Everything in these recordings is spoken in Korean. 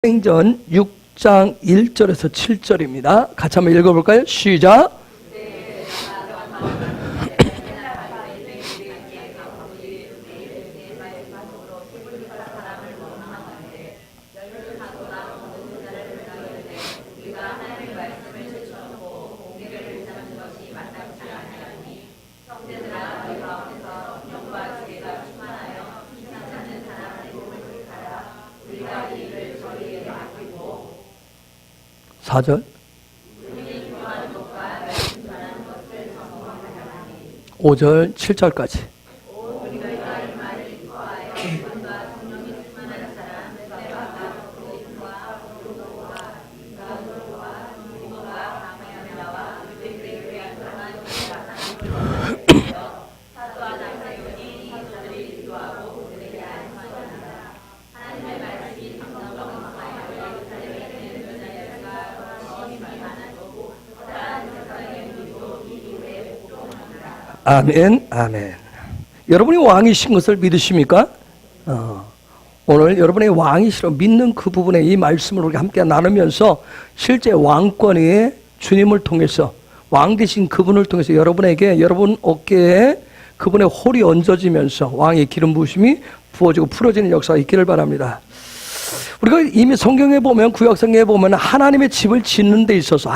사도행전 6장 1절에서 7절입니다. 같이 한번 읽어볼까요? 시작! 사절 5절 7절까지 아멘, 아멘. 여러분이 왕이신 것을 믿으십니까? 오늘 여러분의 왕이시로 믿는 그 부분에 이 말씀을 우리가 함께 나누면서 실제 왕권의 주님을 통해서 왕 되신 그분을 통해서 여러분에게 여러분 어깨에 그분의 홀이 얹어지면서 왕의 기름 부으심이 부어지고 풀어지는 역사가 있기를 바랍니다. 우리가 이미 성경에 보면 구약성경에 보면 하나님의 집을 짓는 데 있어서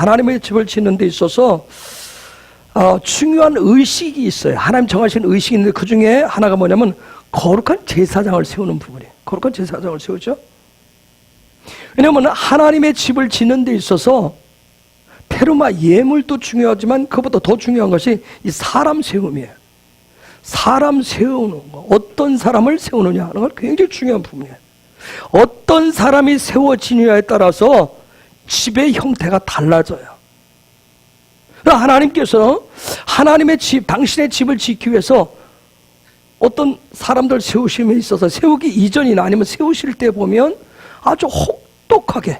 중요한 의식이 있어요. 하나님 정하신 의식이 있는데 그 중에 하나가 뭐냐면 거룩한 제사장을 세우는 부분이에요. 거룩한 제사장을 세우죠. 왜냐하면 하나님의 집을 짓는 데 있어서 페루마 예물도 중요하지만 그것보다 더 중요한 것이 이 사람 세움이에요. 사람 세우는 거, 어떤 사람을 세우느냐 하는 건 굉장히 중요한 부분이에요. 어떤 사람이 세워지느냐에 따라서 집의 형태가 달라져요. 하나님께서 하나님의 집, 당신의 집을 짓기 위해서 어떤 사람들 세우심에 있어서 세우기 이전이나 아니면 세우실 때 보면 아주 혹독하게,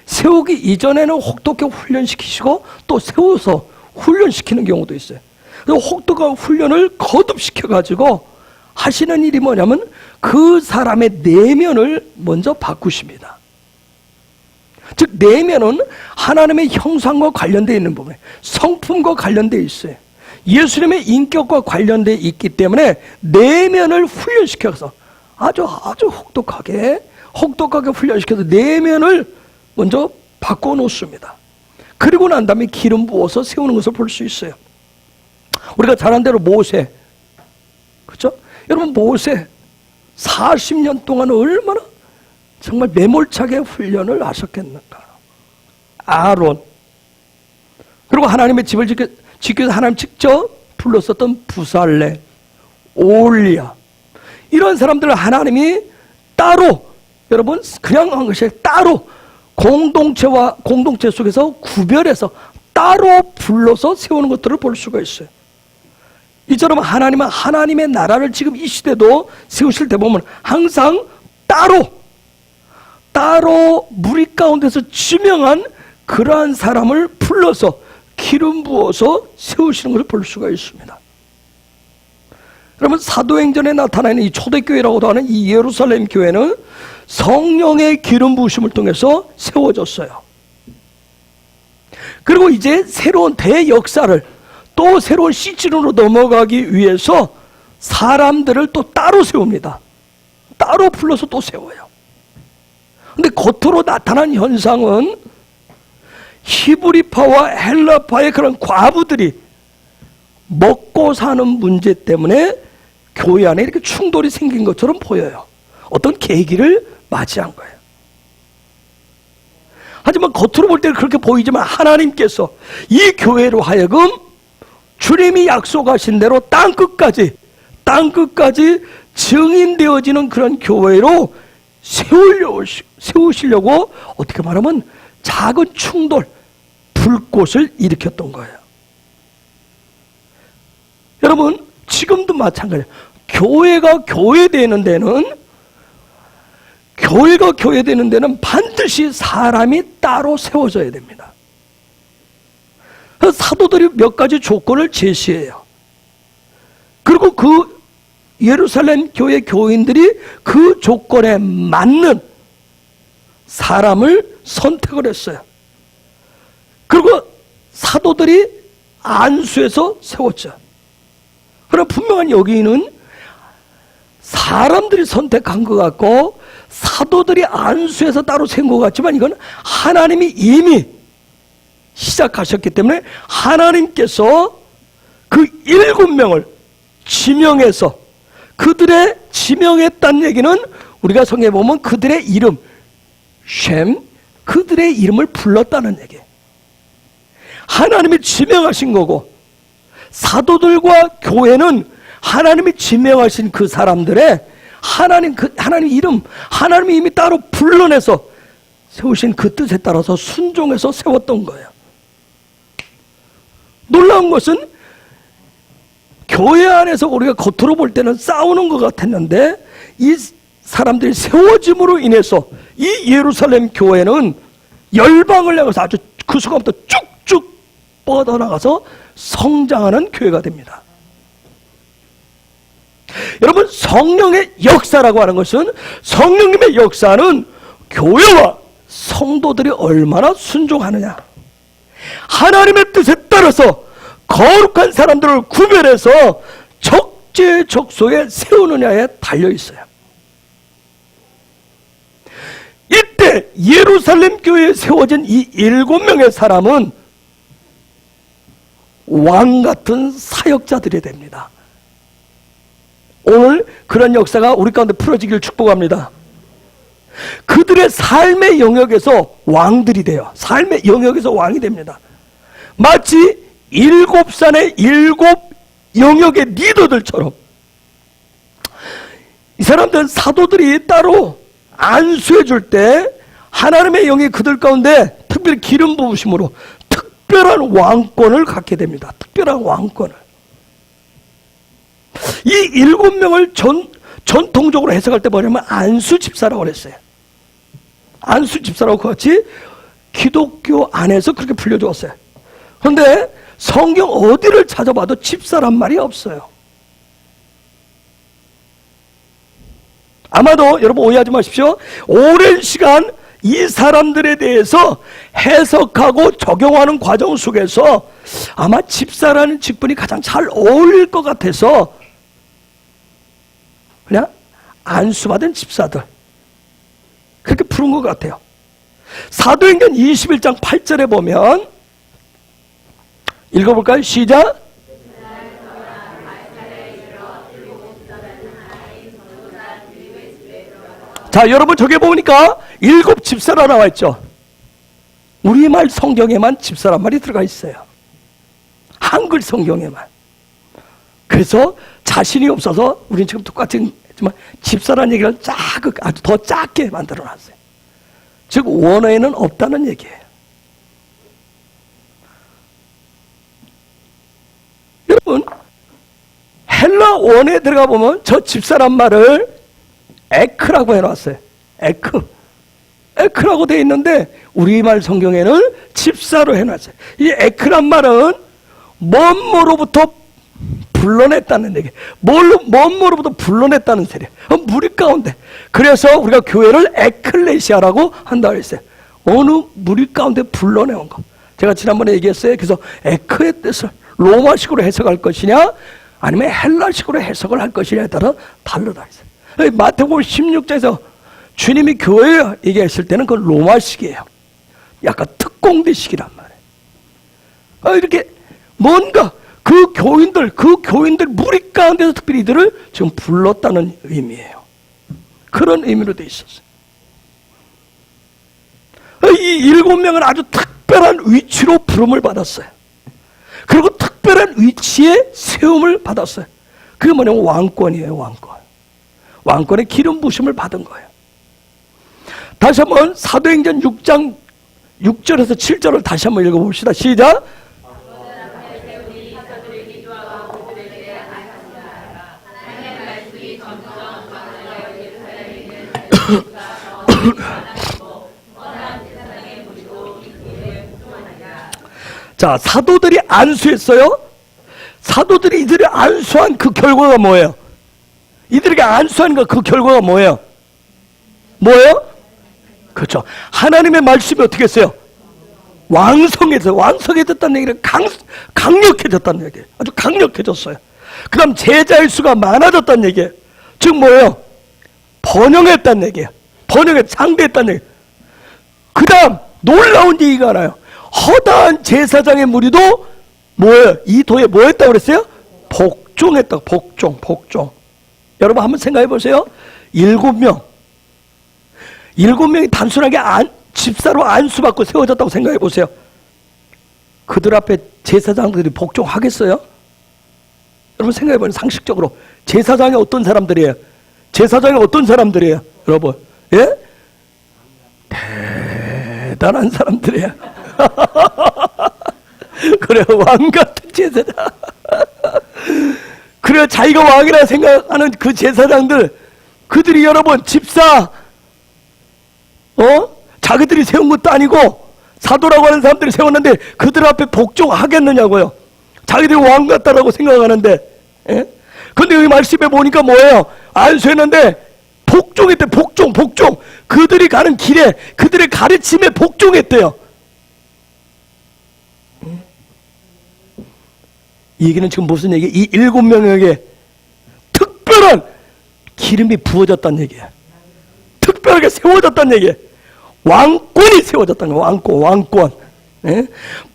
세우기 이전에는 혹독하게 훈련시키시고 또 세워서 훈련시키는 경우도 있어요. 그래서 혹독한 훈련을 거듭시켜가지고 하시는 일이 뭐냐면 그 사람의 내면을 먼저 바꾸십니다. 즉 내면은 하나님의 형상과 관련되어 있는 부분에 성품과 관련되어 있어요. 예수님의 인격과 관련되어 있기 때문에 내면을 훈련시켜서 아주 혹독하게 훈련시켜서 내면을 먼저 바꿔놓습니다. 그리고 난 다음에 기름 부어서 세우는 것을 볼 수 있어요. 우리가 잘 아는 대로 모세, 그렇죠? 여러분 모세 40년 동안 얼마나 정말 매몰차게 훈련을 하셨겠는가. 아론, 그리고 하나님의 집을 지키기 위해서 하나님 직접 불렀었던 부살레, 올리야, 이런 사람들을 하나님이 따로, 여러분 그냥 한 것이 따로 공동체 속에서 구별해서 따로 불러서 세우는 것들을 볼 수가 있어요. 이처럼 하나님은 하나님의 나라를 지금 이 시대도 세우실 때 보면 항상 따로 무리 가운데서 지명한 그러한 사람을 불러서 기름 부어서 세우시는 것을 볼 수가 있습니다. 그러면 사도행전에 나타나는 이 초대교회라고도 하는 이 예루살렘 교회는 성령의 기름 부으심을 통해서 세워졌어요. 그리고 이제 새로운 대역사를 또 새로운 시즌으로 넘어가기 위해서 사람들을 또 따로 세웁니다. 따로 불러서 또 세워요. 근데 겉으로 나타난 현상은 히브리파와 헬라파의 그런 과부들이 먹고 사는 문제 때문에 교회 안에 이렇게 충돌이 생긴 것처럼 보여요. 어떤 계기를 맞이한 거예요. 하지만 겉으로 볼 때는 그렇게 보이지만 하나님께서 이 교회로 하여금 주님이 약속하신 대로 땅끝까지 증인되어지는 그런 교회로 세우시려고 어떻게 말하면 작은 충돌, 불꽃을 일으켰던 거예요. 여러분 지금도 마찬가지예요. 교회가 교회되는 데는 반드시 사람이 따로 세워져야 됩니다. 사도들이 몇 가지 조건을 제시해요. 그리고 그 예루살렘 교회 교인들이 그 조건에 맞는 사람을 선택을 했어요. 그리고 사도들이 안수해서 세웠죠. 그럼 분명한 여기는 사람들이 선택한 것 같고 사도들이 안수해서 따로 세운 것 같지만 이건 하나님이 이미 시작하셨기 때문에 하나님께서 그 7명을 지명해서 그들의 지명했다는 얘기는 우리가 성경에 보면 그들의 이름 셈 그들의 이름을 불렀다는 얘기예요. 하나님이 지명하신 거고 사도들과 교회는 하나님이 지명하신 그 사람들의 하나님 이름 하나님이 이미 따로 불러내서 세우신 그 뜻에 따라서 순종해서 세웠던 거예요. 놀라운 것은 교회 안에서 우리가 겉으로 볼 때는 싸우는 것 같았는데 이 사람들이 세워짐으로 인해서 이 예루살렘 교회는 열방을 향해서 아주 그 순간부터 쭉쭉 뻗어나가서 성장하는 교회가 됩니다. 여러분, 성령의 역사라고 하는 것은 성령님의 역사는 교회와 성도들이 얼마나 순종하느냐, 하나님의 뜻에 따라서 거룩한 사람들을 구별해서 적재적소에 세우느냐에 달려있어요. 이때 예루살렘 교회에 세워진 이 7명의 사람은 왕같은 사역자들이 됩니다. 오늘 그런 역사가 우리 가운데 풀어지길 축복합니다. 그들의 삶의 영역에서 왕들이 돼요. 삶의 영역에서 왕이 됩니다. 마치 7산의 7 영역의 리더들처럼 이 사람들은 사도들이 따로 안수해 줄 때 하나님의 영이 그들 가운데 특별히 기름 부으심으로 특별한 왕권을 갖게 됩니다. 특별한 왕권을. 이 7명을 전통적으로 해석할 때 뭐냐면 안수 집사라고 그랬어요. 안수 집사라고 같이 기독교 안에서 그렇게 불려주었어요. 그런데 성경 어디를 찾아봐도 집사란 말이 없어요. 아마도 여러분 오해하지 마십시오. 오랜 시간 이 사람들에 대해서 해석하고 적용하는 과정 속에서 아마 집사라는 직분이 가장 잘 어울릴 것 같아서 그냥 안수받은 집사들 그렇게 부른 것 같아요. 사도행전 21장 8절에 보면 읽어볼까요? 시작. 자, 여러분 저기 보니까 7 집사라 나와 있죠. 우리말 성경에만 집사란 말이 들어가 있어요. 한글 성경에만. 그래서 자신이 없어서 우리는 지금 똑같은 지만 집사라는 얘기를 아주 더 작게 만들어놨어요. 즉 원어에는 없다는 얘기예요. 여러분 헬라 원어에 들어가 보면 저 집사란 말을 에크라고 해놨어요. 에크라고 되어 있는데 우리말 성경에는 집사로 해놨어요. 이 에크란 말은 뭐뭐로부터 불러냈다는 얘기. 뭐뭐로부터 불러냈다는 소리. 무리 가운데. 그래서 우리가 교회를 에클레시아라고 한다고 했어요. 어느 무리 가운데 불러내온 거. 제가 지난번에 얘기했어요. 그래서 에크의 뜻을 로마식으로 해석할 것이냐 아니면 헬라식으로 해석을 할 것이냐에 따라 다르다 했어요. 마태복음 16장에서 주님이 교회 얘기했을 때는 그건 로마식이에요. 약간 특공대식이란 말이에요. 이렇게 뭔가 그 교인들 무리 가운데서 특별히 이들을 지금 불렀다는 의미예요. 그런 의미로 되어 있었어요. 이 7명은 아주 특별한 위치로 부름을 받았어요. 그리고 특별한 위치에 세움을 받았어요. 그게 뭐냐면 왕권이에요. 왕권의 기름 부심을 받은 거예요. 다시 한번 사도행전 6장 6절에서 7절을 다시 한번 읽어봅시다. 시작. 자, 사도들이 안수했어요. 사도들이 이들이 안수한 그 결과가 뭐예요? 이들에게 안수한 그 결과가 뭐예요? 그렇죠. 하나님의 말씀이 어떻게 했어요? 왕성해졌다는 얘기는 강력해졌다는 얘기예요. 아주 강력해졌어요. 그 다음 제자의 수가 많아졌다는 얘기예요. 즉 뭐예요? 번영했다는 얘기예요. 장대했다는 얘기예요. 그 다음 놀라운 얘기가 나요. 허다한 제사장의 무리도 뭐예요? 이 도에 뭐 했다고 그랬어요? 복종했다고. 복종. 여러분 한번 생각해 보세요. 7명이 단순하게 집사로 안수받고 세워졌다고 생각해 보세요. 그들 앞에 제사장들이 복종하겠어요? 여러분 생각해 보세요. 상식적으로 제사장이 어떤 사람들이에요? 여러분, 예? 대단한 사람들이에요. 그래, 왕 같은 제사장. 그래, 자기가 왕이라 생각하는 그 제사장들, 그들이 여러분 집사, 자기들이 세운 것도 아니고 사도라고 하는 사람들이 세웠는데 그들 앞에 복종하겠느냐고요. 자기들이 왕 같다라고 생각하는데. 예? 근데 여기 말씀에 보니까 뭐예요? 안수했는데 복종했대. 복종. 그들이 가는 길에 그들의 가르침에 복종했대요. 이 얘기는 지금 무슨 얘기예요? 이 7명에게 특별한 기름이 부어졌다는 얘기예요. 특별하게 세워졌다는 얘기예요. 왕권이 세워졌다는 거예요. 왕권. 예?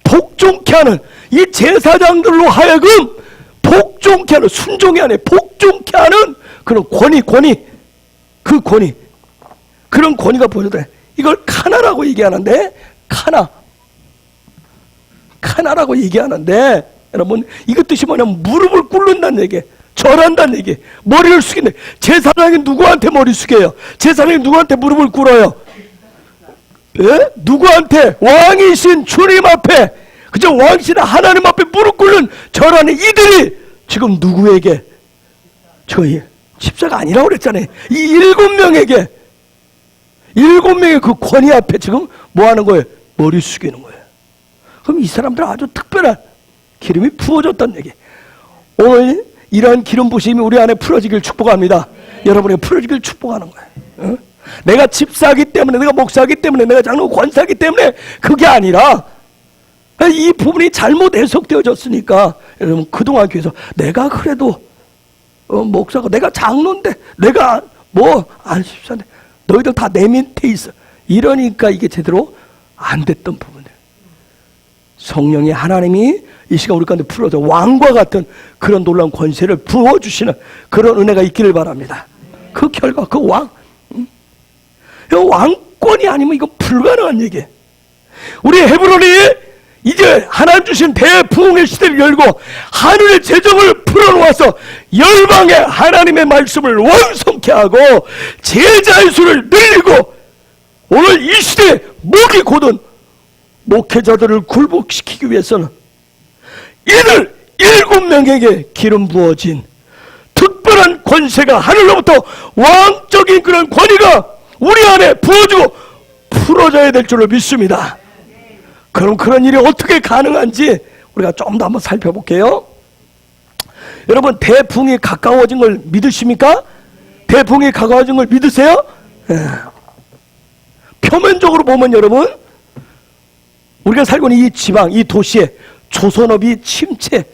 복종케 하는 이 제사장들로 하여금 복종케 하는, 순종이 아니에요. 복종케 하는 그런 권위, 그런 권위가 보여졌다. 이걸 카나라고 얘기하는데, 카나라고 얘기하는데, 여러분 이것 뜻이 뭐냐면 무릎을 꿇는다는 얘기예요. 절한다는 얘기예요. 머리를 숙이는. 제사장이 누구한테 머리 숙여요? 제사장이 누구한테 무릎을 꿇어요? 예? 누구한테? 왕이신 주님 앞에, 그저 왕이신 하나님 앞에 무릎 꿇는 절하는 이들이 지금 누구에게? 저희 집사가 아니라고 그랬잖아요. 이 7명에게, 7명의 그 권위 앞에 지금 뭐 하는 거예요? 머리 숙이는 거예요. 그럼 이 사람들은 아주 특별한 기름이 부어졌다는 얘기. 오늘 이러한 기름 부심이 우리 안에 풀어지길 축복합니다. 여러분이 풀어지길 축복하는 거예요. 내가 집사하기 때문에, 내가 목사하기 때문에, 내가 장로 권사하기 때문에 그게 아니라 이 부분이 잘못 해석되어졌으니까. 여러분 그동안 교회에서 내가 그래도 목사가, 내가 장로인데, 내가 뭐 안수사인데 너희들 다 내 밑에 있어, 이러니까 이게 제대로 안 됐던 부분들. 성령의 하나님이 이 시간 우리 가운데 풀어져 왕과 같은 그런 놀라운 권세를 부어주시는 그런 은혜가 있기를 바랍니다. 그 결과, 그 왕권이 아니면 이거 불가능한 얘기예요. 우리 헤브론이 이제 하나님 주신 대부흥의 시대를 열고 하늘의 재정을 풀어놓아서 열방에 하나님의 말씀을 완성케 하고 제자의 수를 늘리고 오늘 이 시대에 목이 곧은 목회자들을 굴복시키기 위해서는 이들 7명에게 기름 부어진 특별한 권세가 하늘로부터 왕적인 그런 권위가 우리 안에 부어지고 풀어져야 될 줄로 믿습니다. 그럼 그런 일이 어떻게 가능한지 우리가 좀 더 한번 살펴볼게요. 여러분 대풍이 가까워진 걸 믿으십니까? 대풍이 가까워진 걸 믿으세요? 표면적으로 보면 여러분 우리가 살고 있는 이 지방, 이 도시에 조선업이 침체,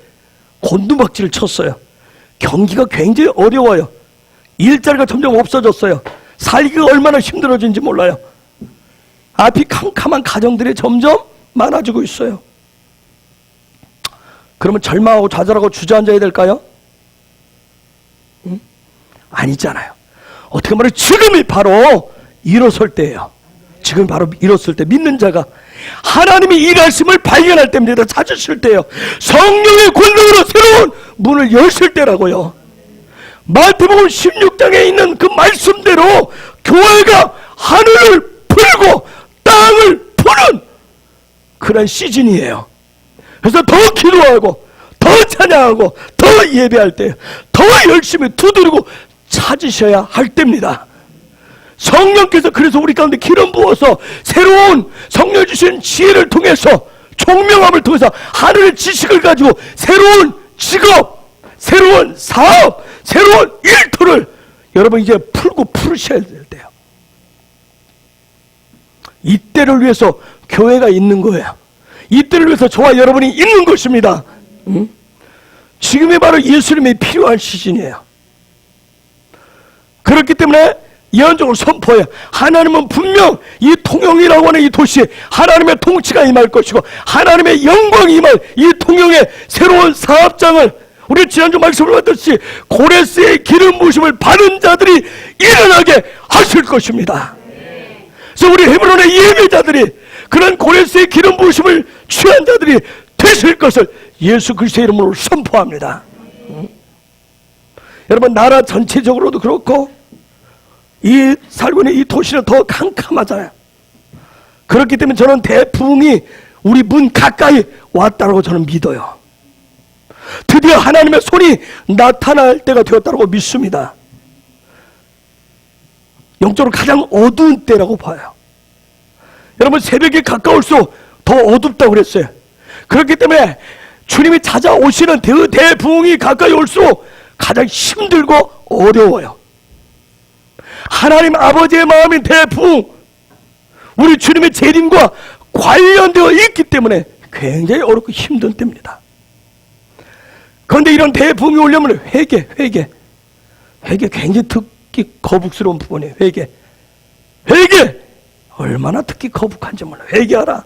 곤두박질을 쳤어요. 경기가 굉장히 어려워요. 일자리가 점점 없어졌어요. 살기가 얼마나 힘들어진지 몰라요. 앞이 캄캄한 가정들이 점점 많아지고 있어요. 그러면 절망하고 좌절하고 주저앉아야 될까요? 아니잖아요. 어떻게 말해, 지금이 바로 일어설 때예요. 지금 바로 일어설 때 믿는 자가 하나님이 일하심을 발견할 때입니다. 찾으실 때요. 성령의 권능으로 새로운 문을 여실 때라고요. 마태복음 16장에 있는 그 말씀대로 교회가 하늘을 풀고 땅을 푸는 그런 시즌이에요. 그래서 더 기도하고 더 찬양하고 더 예배할 때 더 열심히 두드리고 찾으셔야 할 때입니다. 성령께서 그래서 우리 가운데 기름 부어서 새로운 성령 주신 지혜를 통해서 총명함을 통해서 하늘의 지식을 가지고 새로운 직업, 새로운 사업, 새로운 일터를 여러분 이제 풀고 풀으셔야 될 때요. 이때를 위해서 교회가 있는 거예요. 이때를 위해서 저와 여러분이 있는 것입니다. 지금이 바로 예수님이 필요한 시즌이에요. 그렇기 때문에 예언적으로 선포해요. 하나님은 분명 이 통영이라고 하는 이 도시에 하나님의 통치가 임할 것이고 하나님의 영광이 임할 이 통영의 새로운 사업장을 우리 지난주 말씀을 받았듯이 고레스의 기름 부으심을 받은 자들이 일어나게 하실 것입니다. 그래서 우리 헤브론의 예배자들이 그런 고레스의 기름 부으심을 취한 자들이 되실 것을 예수 그리스도의 이름으로 선포합니다. 여러분, 나라 전체적으로도 그렇고 이 살고 있는 이 도시는 더 캄캄하잖아요. 그렇기 때문에 저는 대부흥이 우리 문 가까이 왔다고 저는 믿어요. 드디어 하나님의 손이 나타날 때가 되었다고 믿습니다. 영적으로 가장 어두운 때라고 봐요. 여러분, 새벽이 가까울수록 더 어둡다고 그랬어요. 그렇기 때문에 주님이 찾아오시는 대부흥이 가까이 올수록 가장 힘들고 어려워요. 하나님 아버지의 마음인 대부흥, 우리 주님의 재림과 관련되어 있기 때문에 굉장히 어렵고 힘든 때입니다. 그런데 이런 대부흥이 오려면 회개 굉장히 특히 거북스러운 부분이에요. 회개 얼마나 특히 거북한지 몰라. 회개하라.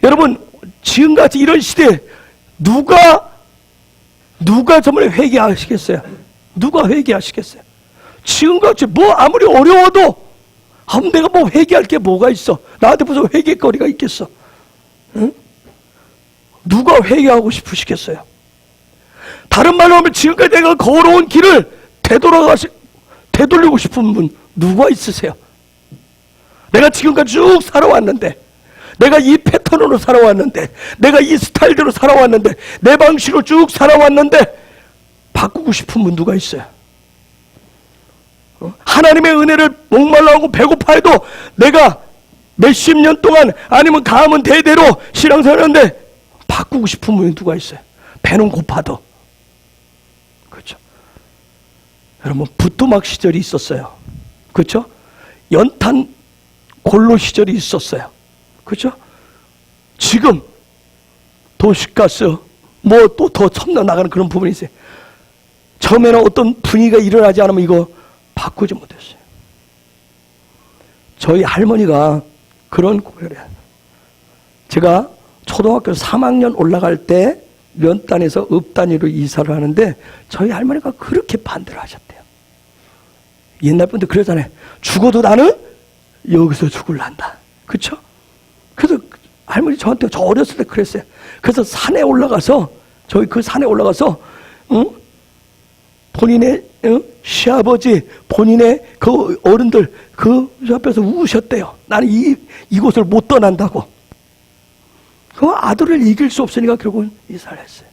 여러분, 지금같이 이런 시대에 누가 정말 회개하시겠어요? 누가 회개하시겠어요? 지금같이 뭐 아무리 어려워도 내가 뭐 회개할 게 뭐가 있어? 나한테 무슨 회개거리가 있겠어? 응? 누가 회개하고 싶으시겠어요? 다른 말로 하면 지금까지 내가 걸어온 길을 되돌리고 싶은 분 누가 있으세요? 내가 지금까지 쭉 살아왔는데, 내가 이 패턴으로 살아왔는데, 내가 이 스타일대로 살아왔는데, 내 방식으로 쭉 살아왔는데 바꾸고 싶은 분 누가 있어요? 하나님의 은혜를 목말라하고 배고파해도 내가 몇십 년 동안 아니면 가문 대대로 신앙생활하는데 바꾸고 싶은 분이 누가 있어요? 배는 고파도. 그렇죠? 여러분, 부뚜막 시절이 있었어요. 그렇죠? 연탄 골로 시절이 있었어요. 그렇죠? 지금 도시가스 뭐 또 더 첨단 나가는 그런 부분이 있어요. 처음에는 어떤 분위기가 일어나지 않으면 이거 바꾸지 못했어요. 저희 할머니가 그런 고혈이에요. 제가 초등학교 3학년 올라갈 때 면단에서 읍단위로 이사를 하는데 저희 할머니가 그렇게 반대를 하셨대요. 옛날 분들 그러잖아요. 죽어도 나는 여기서 죽을란다. 그렇죠? 그래서 할머니 저한테 저 어렸을 때 그랬어요. 그래서 산에 올라가서 저희 그 산에 올라가서 본인의 시아버지, 본인의 그 어른들 그 앞에서 우셨대요. 나는 이곳을 못 떠난다고. 그 아들을 이길 수 없으니까 결국은 이사를 했어요.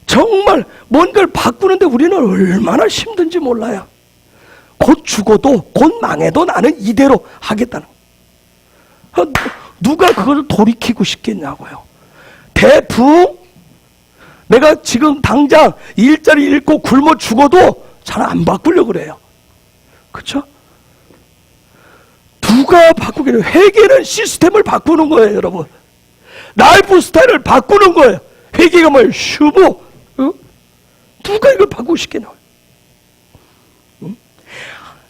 정말 뭔가를 바꾸는데 우리는 얼마나 힘든지 몰라요. 곧 죽어도 곧 망해도 나는 이대로 하겠다는 거예요. 누가 그걸 돌이키고 싶겠냐고요. 대부흥, 내가 지금 당장 일자리 잃고 굶어 죽어도 잘 안 바꾸려고 그래요. 그렇죠? 누가 바꾸기를? 회개는 시스템을 바꾸는 거예요, 여러분. 라이프 스타일을 바꾸는 거예요. 회개가 뭐예요? 슈보. 누가 이걸 바꾸고 싶겠냐고요.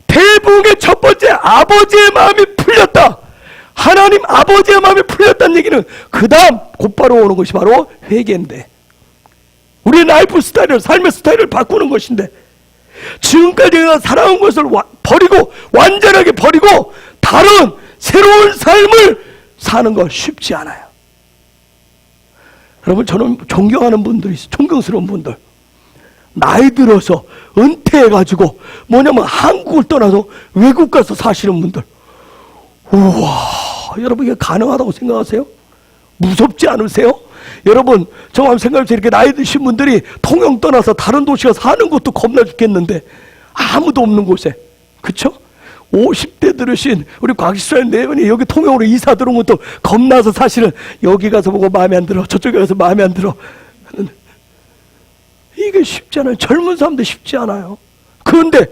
대부흥의 첫 번째, 아버지의 마음이 풀렸다. 하나님 아버지의 마음이 풀렸다는 얘기는 그 다음 곧바로 오는 것이 바로 회개인데, 우리의 라이프 스타일을, 삶의 스타일을 바꾸는 것인데, 지금까지 내가 살아온 것을 버리고, 완전하게 버리고 다른 새로운 삶을 사는 거 쉽지 않아요. 여러분, 저는 존경하는 분들이 있어요. 존경스러운 분들. 나이 들어서 은퇴해가지고 뭐냐면 한국을 떠나서 외국 가서 사시는 분들. 우와, 여러분 이게 가능하다고 생각하세요? 무섭지 않으세요? 여러분, 저 한번 생각해보세요. 이렇게 나이 드신 분들이 통영 떠나서 다른 도시에 사는 것도 겁나 죽겠는데 아무도 없는 곳에, 그쵸? 50대 들으신 우리 곽시수님 네 분이 여기 통영으로 이사 들어온 것도 겁나서 사실은 여기 가서 보고 마음에 안 들어, 저쪽에 가서 마음에 안 들어. 이게 쉽지 않아요. 젊은 사람도 쉽지 않아요. 그런데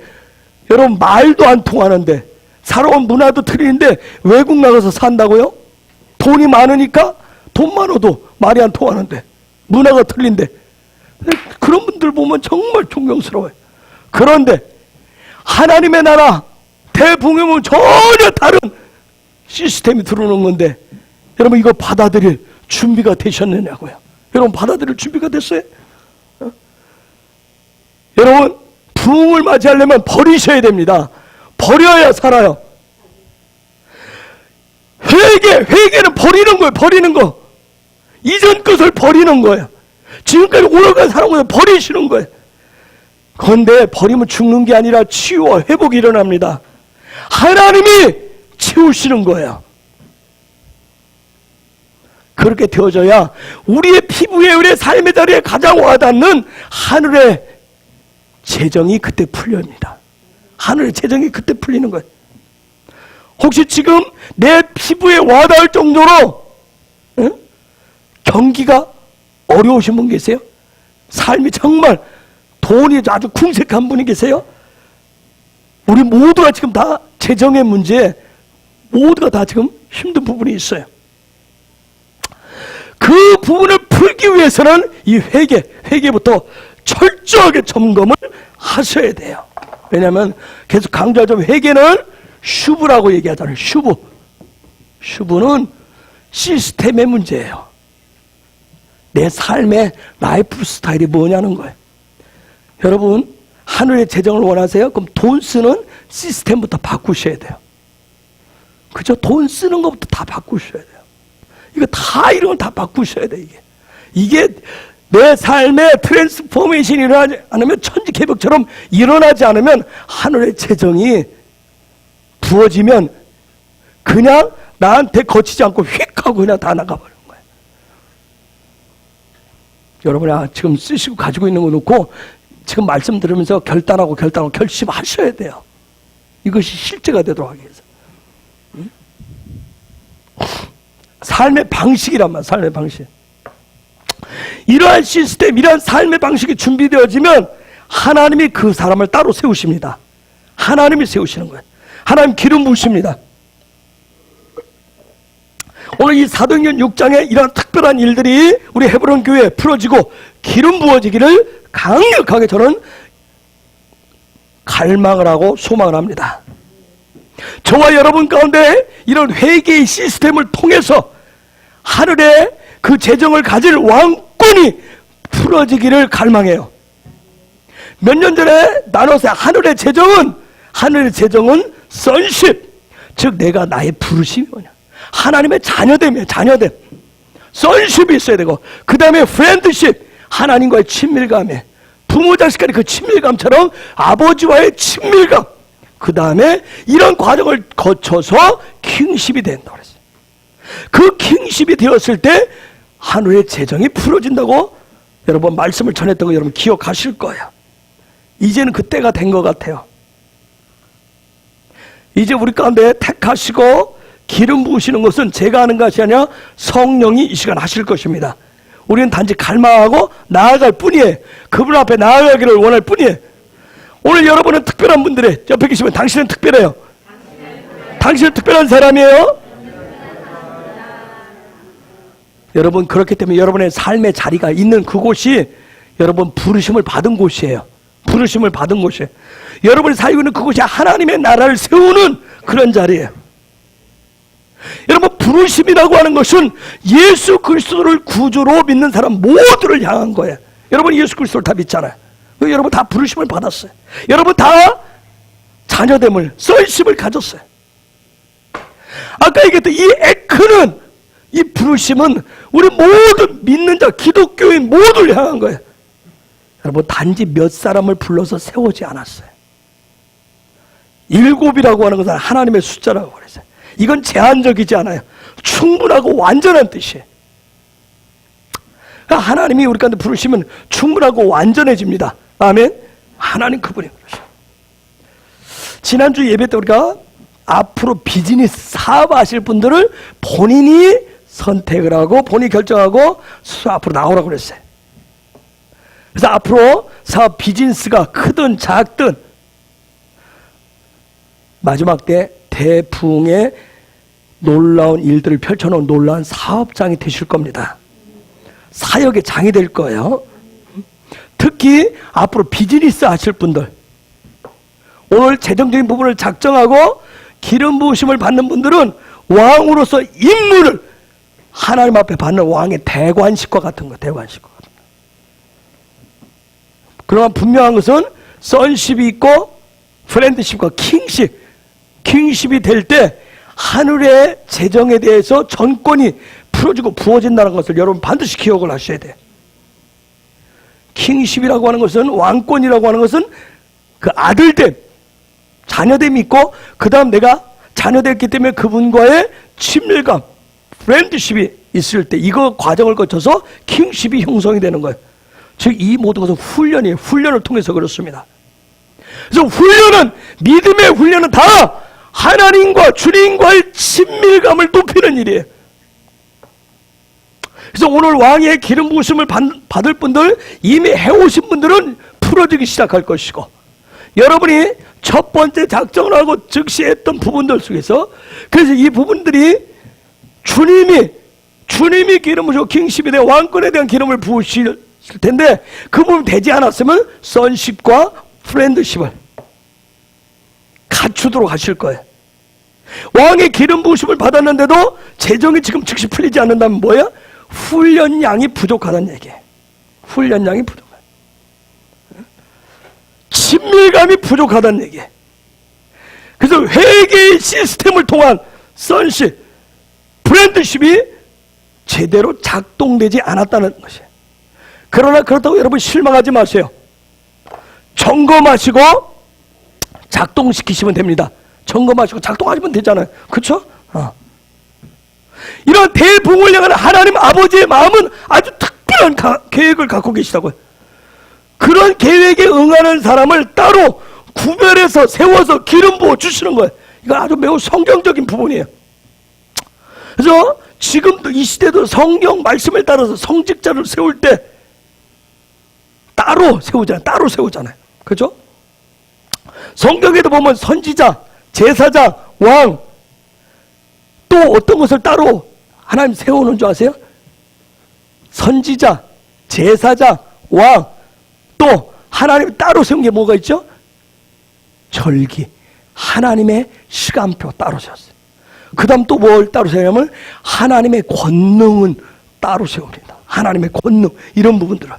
여러분, 말도 안 통하는데, 살아온 문화도 틀리는데 외국 나가서 산다고요? 돈이 많으니까? 돈 많아도 말이 안 통하는데, 문화가 틀린데. 그런 분들 보면 정말 존경스러워요. 그런데 하나님의 나라 대붕해면 전혀 다른 시스템이 들어오는 건데, 여러분 이거 받아들일 준비가 되셨느냐고요. 여러분 받아들일 준비가 됐어요? 여러분 부흥을 맞이하려면 버리셔야 됩니다. 버려야 살아요. 회개는 버리는 거예요. 버리는 거. 이전 것을 버리는 거예요. 지금까지 오래간 살아온 것을 버리시는 거예요. 그런데 버리면 죽는 게 아니라 치유와 회복이 일어납니다. 하나님이 채우시는 거예요. 그렇게 되어져야 우리의 피부에, 우리의 삶의 자리에 가장 와닿는 하늘의 재정이 그때 풀립니다. 하늘의 재정이 그때 풀리는 거예요. 혹시 지금 내 피부에 와닿을 정도로 경기가 어려우신 분 계세요? 삶이 정말 돈이 아주 궁색한 분이 계세요? 우리 모두가 지금 다 재정의 문제에 모두가 다 지금 힘든 부분이 있어요. 그 부분을 풀기 위해서는 이 회개부터 철저하게 점검을 하셔야 돼요. 왜냐하면 계속 강조하자면 회개는 슈브라고 얘기하잖아요. 슈브는 시스템의 문제예요. 내 삶의 라이프 스타일이 뭐냐는 거예요. 여러분 하늘의 재정을 원하세요? 그럼 돈 쓰는 시스템부터 바꾸셔야 돼요. 그죠? 돈 쓰는 것부터 다 바꾸셔야 돼요. 이거 다 이런 걸 다 바꾸셔야 돼. 이게 내 삶의 트랜스포메이션이 일어나지 않으면, 천지개벽처럼 일어나지 않으면 하늘의 재정이 부어지면 그냥 나한테 거치지 않고 휙 하고 그냥 다 나가버리는 거예요. 여러분이 지금 쓰시고 가지고 있는 거 놓고 지금 말씀 들으면서 결단하고 결심하셔야 돼요. 이것이 실제가 되도록 하기 위해서. 삶의 방식이란 말이야. 삶의 방식. 이러한 시스템, 이러한 삶의 방식이 준비되어지면 하나님이 그 사람을 따로 세우십니다. 하나님이 세우시는 거예요. 하나님 기름 부으십니다. 오늘 이 사도행전 6장에 이러한 특별한 일들이 우리 헤브론 교회에 풀어지고 기름 부어지기를 강력하게 저는 갈망을 하고 소망을 합니다. 저와 여러분 가운데 이런 회개의 시스템을 통해서 하늘의 그 재정을 가질 왕권이 풀어지기를 갈망해요. 몇 년 전에 나눠서 하늘의 재정은 sonship, 즉 내가 나의 부르심이 뭐냐, 하나님의 자녀됨이에요. 자녀됨. sonship이 있어야 되고, 그 다음에 friendship, 하나님과의 친밀감에, 부모 자식 간의 그 친밀감처럼 아버지와의 친밀감, 그 다음에 이런 과정을 거쳐서 킹십이 된다고 그랬어요. 그 킹십이 되었을 때 하늘의 재정이 풀어진다고 여러분 말씀을 전했던 거 여러분 기억하실 거예요. 이제는 그때가 된 것 같아요. 이제 우리 가운데 택하시고 기름 부으시는 것은 제가 하는 것이 아니라 성령이 이 시간 하실 것입니다. 우리는 단지 갈망하고 나아갈 뿐이에요. 그분 앞에 나아가기를 원할 뿐이에요. 오늘 여러분은 특별한 분들의 옆에 계시면 당신은 특별해요. 당신은 특별한 사람이에요. 여러분 그렇기 때문에 여러분의 삶의 자리가 있는 그곳이 여러분 부르심을 받은 곳이에요. 부르심을 받은 곳이에요. 여러분이 살고 있는 그곳이 하나님의 나라를 세우는 그런 자리예요. 여러분 부르심이라고 하는 것은 예수 그리스도를 구주로 믿는 사람 모두를 향한 거예요. 여러분 예수 그리스도를 다 믿잖아요. 여러분 다 부르심을 받았어요. 여러분 다 자녀됨을, sonship을 가졌어요. 아까 얘기했던 이 에크는, 이 부르심은 우리 모든 믿는 자, 기독교인 모두를 향한 거예요. 여러분 단지 몇 사람을 불러서 세우지 않았어요. 7이라고 하는 것은 하나님의 숫자라고 그랬어요. 이건 제한적이지 않아요. 충분하고 완전한 뜻이에요. 그러니까 하나님이 우리 가운데 부르시면 충분하고 완전해집니다. 아멘. 하나님 그분이 그러셔요. 지난주 예배 때 우리가 앞으로 비즈니스 사업하실 분들을 본인이 선택을 하고 본인이 결정하고 앞으로 나오라고 그랬어요. 그래서 앞으로 사업 비즈니스가 크든 작든 마지막 때 대풍의 놀라운 일들을 펼쳐놓은 놀라운 사업장이 되실 겁니다. 사역의 장이 될 거예요. 특히 앞으로 비즈니스 하실 분들, 오늘 재정적인 부분을 작정하고 기름 부으심을 받는 분들은 왕으로서 임무를 하나님 앞에 받는 왕의 대관식과 같은 거, 대관식과 같은 거. 그러나 분명한 것은 선십이 있고 프렌드십과 킹십이 될 때 하늘의 재정에 대해서 전권이 풀어지고 부어진다는 것을 여러분 반드시 기억을 하셔야 돼요. 킹십이라고 하는 것은, 왕권이라고 하는 것은 그 아들됨, 자녀됨이 있고, 그 다음 내가 자녀됐기 때문에 그분과의 친밀감, 프렌드십이 있을 때 이거 과정을 거쳐서 킹십이 형성이 되는 거예요. 즉 이 모든 것은 훈련이에요. 훈련을 통해서 그렇습니다. 그래서 훈련은, 믿음의 훈련은 다 하나님과 주님과의 친밀감을 높이는 일이에요. 그래서 오늘 왕의 기름 부으심을 받을 분들, 이미 해오신 분들은 풀어지기 시작할 것이고, 여러분이 첫 번째 작정을 하고 즉시 했던 부분들 속에서, 그래서 이 부분들이 주님이 기름 부으시고 킹십에 대한 왕권에 대한 기름을 부으실 텐데, 그 부분 되지 않았으면 선십과 프렌드십을 갖추도록 하실 거예요. 왕의 기름 부으심을 받았는데도 재정이 지금 즉시 풀리지 않는다면 뭐야? 훈련량이 부족하다는 얘기예요. 훈련량이 부족하다. 친밀감이 부족하다는 얘기예요. 그래서 회개의 시스템을 통한 선십, 프렌드십이 제대로 작동되지 않았다는 것이에요. 그러나 그렇다고 여러분 실망하지 마세요. 점검하시고 작동시키시면 됩니다. 점검하시고 작동하시면 되잖아요. 그렇죠? 이런 대붕을 향한 하나님 아버지의 마음은 아주 특별한 계획을 갖고 계시다고요. 그런 계획에 응하는 사람을 따로 구별해서 세워서 기름 부어 주시는 거예요. 이거 아주 매우 성경적인 부분이에요. 그래서 지금도 이 시대도 성경 말씀을 따라서 성직자를 세울 때 따로 세우잖아요. 그렇죠? 성경에도 보면 선지자, 제사장, 왕, 또 어떤 것을 따로 하나님 세우는 줄 아세요? 선지자, 제사장, 왕, 또 하나님 따로 세운 게 뭐가 있죠? 절기, 하나님의 시간표 따로 세웠어요. 그 다음 또 뭘 따로 세우냐면 하나님의 권능은 따로 세웁니다. 하나님의 권능, 이런 부분들을.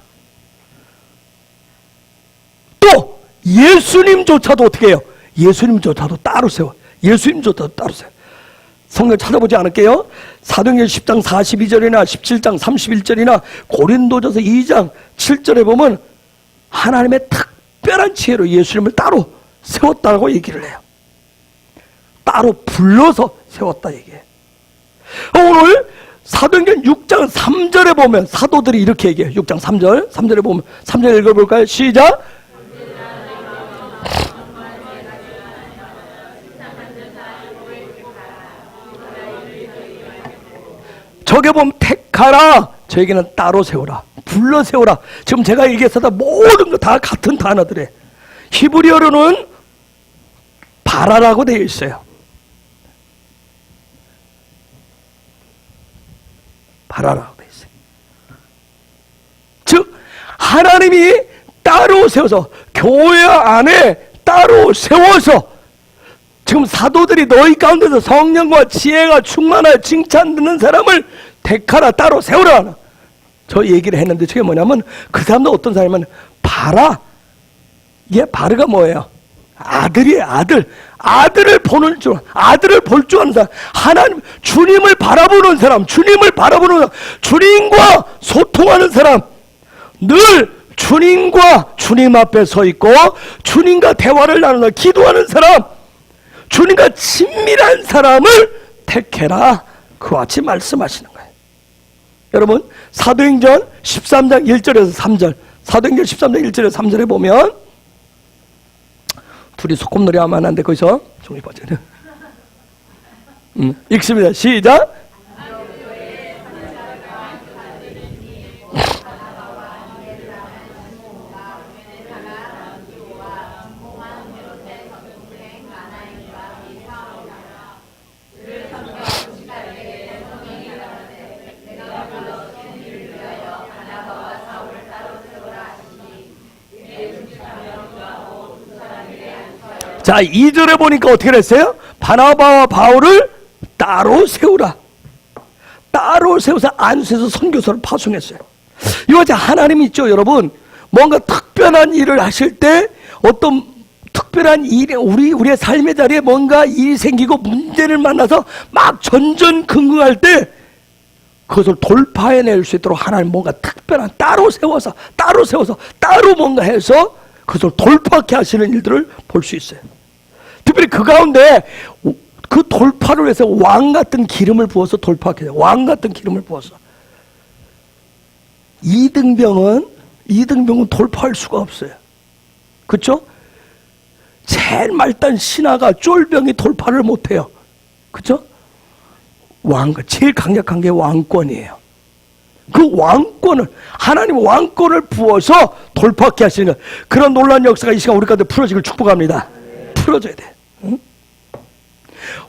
또 예수님조차도 어떻게 해요? 예수님조차도 따로 세워. 예수님조차도 따로 세워. 성경 찾아보지 않을게요. 사도행전 10장 42절이나 17장 31절이나 고린도전서 2장 7절에 보면 하나님의 특별한 지혜로 예수님을 따로 세웠다고 얘기를 해요. 따로 불러서 세웠다 얘기해요. 오늘 사도행전 6장 3절에 보면 사도들이 이렇게 얘기해요. 6장 3절에 보면 3절 읽어볼까요? 시작! 저게 보면 택하라, 저에게는 따로 세우라, 불러 세우라. 지금 제가 얘기했었던 모든 거 다 같은 단어들이에요. 히브리어로는 바라라고 되어 있어요. 바라라고 되어 있어요. 즉 하나님이 따로 세워서 교회 안에 따로 세워서 지금 사도들이 너희 가운데서 성령과 지혜가 충만하여 칭찬 듣는 사람을 택하라, 따로 세우라. 저 얘기를 했는데 저게 뭐냐면 그 사람도 어떤 사람이면 바라. 이게 바르가 뭐예요? 아들이에요. 아들을 보는 줄, 아들을 볼 줄 아는 사람, 하나님, 주님을 바라보는 사람, 주님과 소통하는 사람, 늘 주님과 주님 앞에 서 있고 주님과 대화를 나누는, 기도하는 사람, 주님과 친밀한 사람을 택해라. 그와 같이 말씀하시는 거예요. 여러분 사도행전 13장 1절에서 3절, 사도행전 13장 1절에서 3절에 보면 둘이 소꿉놀이 하면 안 돼. 거기서 종이 빠져요. 읽습니다. 시작. 자, 2절에 보니까 어떻게 됐어요? 바나바와 바울을 따로 세우라. 따로 세워서 안수에서 선교사를 파송했어요. 이거 이제 하나님 있죠, 여러분. 뭔가 특별한 일을 하실 때 어떤 특별한 일이 우리의 삶의 자리에 뭔가 일이 생기고 문제를 만나서 막 전전긍긍할 때 그것을 돌파해낼 수 있도록 하나님 뭔가 특별한 따로 세워서 따로 뭔가 해서 그것을 돌파하게 하시는 일들을 볼 수 있어요. 특별히 그 가운데 그 돌파를 위해서 왕 같은 기름을 부어서 돌파하게 돼요. 왕 같은 기름을 부어서. 이등병은 돌파할 수가 없어요. 그렇죠? 제일 말단 신하가 쫄병이 돌파를 못해요. 그렇죠? 제일 강력한 게 왕권이에요. 그 왕권을, 하나님 왕권을 부어서 돌파하게 하시는 그런 놀라운 역사가 이 시간 우리 가운데 풀어지길 축복합니다. 풀어져야 돼. 응?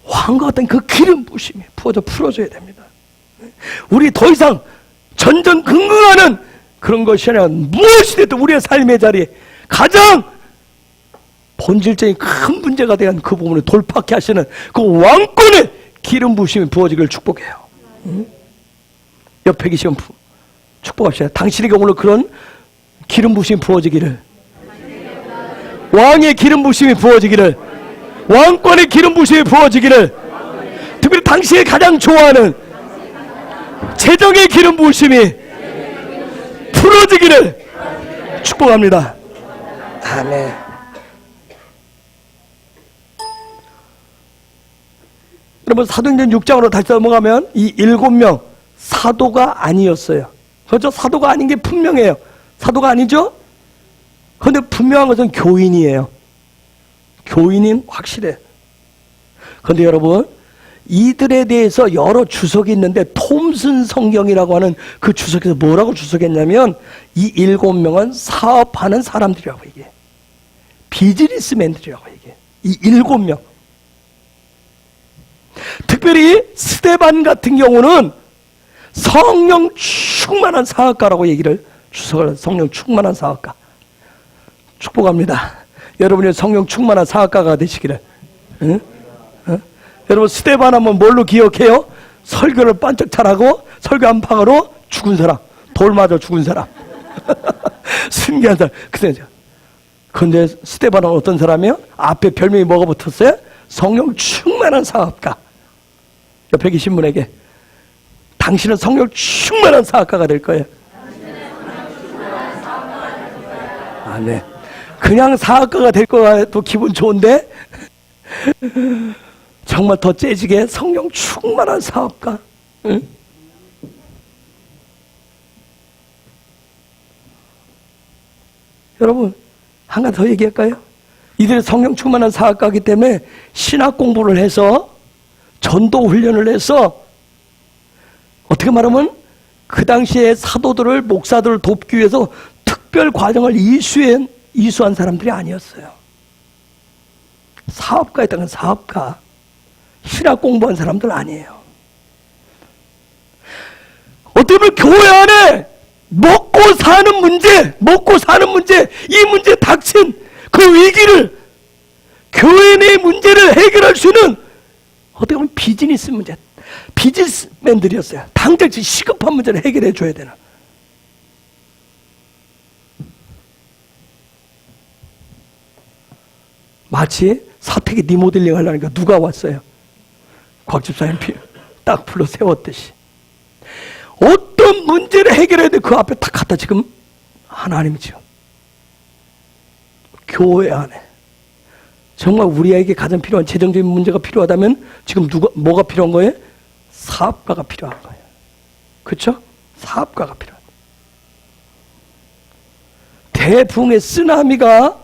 왕과 같은 그 기름 부심이 풀어져야 됩니다. 우리 더 이상 전전긍긍하는 그런 것이 아니라 무엇이 됐든 우리의 삶의 자리에 가장 본질적인 큰 문제가 대한 그 부분을 돌파하게 하시는 그 왕권의 기름 부심이 부어지길 축복해요. 응? 옆에 계시면 축복합시다. 당신에게 오늘 그런 기름 부심이 부어지기를, 왕의 기름 부심이 부어지기를, 왕권의 기름 부심이 부어지기를, 특별히 당신이 가장 좋아하는 재정의 기름 부심이 풀어지기를 축복합니다. 아멘. 여러분, 사도행전 6장으로 다시 넘어가면 이 7명 사도가 아니었어요. 그렇죠? 사도가 아닌 게 분명해요. 사도가 아니죠? 그런데 분명한 것은 교인이에요. 교인인 확실해. 그런데 여러분, 이들에 대해서 여러 주석이 있는데 톰슨 성경이라고 하는 그 주석에서 뭐라고 주석했냐면 이 7명은 사업하는 사람들이라고 얘기해. 비즈니스맨들이라고 얘기해. 이 7명. 특별히 스데반 같은 경우는 성령 충만한 사역가라고 얘기를 주석을, 성령 충만한 사역가. 축복합니다. 여러분이 성령 충만한 사역가가 되시기를. 응? 여러분, 스데반 하면 뭘로 기억해요? 설교를 반짝 잘하고 설교 한 방으로 죽은 사람, 돌 맞아 죽은 사람. 순교한 사람. 근데 스데반은 어떤 사람이요? 앞에 별명이 뭐가 붙었어요? 성령 충만한 사역가. 옆에 계신 분에게 당신은 성령 충만한 사역가가 될 거예요. 아, 네. 그냥 사역가가 될 거도 기분 좋은데 정말 더 째지게 성령 충만한 사역가. 응? 여러분, 한 가지 더 얘기할까요? 이들이 성령 충만한 사역가이기 때문에 신학 공부를 해서 전도 훈련을 해서 어떻게 말하면 그 당시에 사도들을, 목사들을 돕기 위해서 특별 과정을 이수한 사람들이 아니었어요. 사업가였다는 사업가. 신학 공부한 사람들 아니에요. 어떻게 보면 교회 안에 먹고 사는 문제, 이 문제 닥친 그 위기를, 교회 내 문제를 해결할 수 있는 어떻게 보면 비즈니스 문제, 비즈니스맨들이었어요. 당장 시급한 문제를 해결해 줘야 되는. 마치 사택에 리모델링 하려니까 누가 왔어요? 곽 집사님 딱 불러 세웠듯이. 어떤 문제를 해결해야 돼? 그 앞에 딱 갖다 지금 하나님이 지금 교회 안에 정말 우리에게 가장 필요한 재정적인 문제가 필요하다면 지금 뭐가 필요한 거예요? 사업가가 필요한 거예요. 그렇죠? 사업가가 필요한 거예요. 대붕의 쓰나미와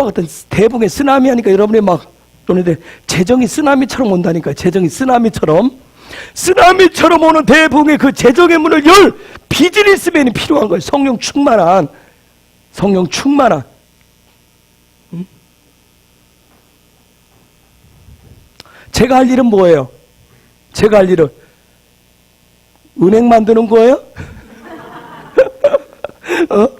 같은 대붕의 쓰나미 하니까 여러분이 막 그런데 재정이 쓰나미처럼 온다니까요. 재정이 쓰나미처럼 오는 대붕의 그 재정의 문을 열 비즈니스맨이 필요한 거예요. 성령 충만한. 제가 할 일은 뭐예요? 제가 할 일은 은행 만드는 거예요?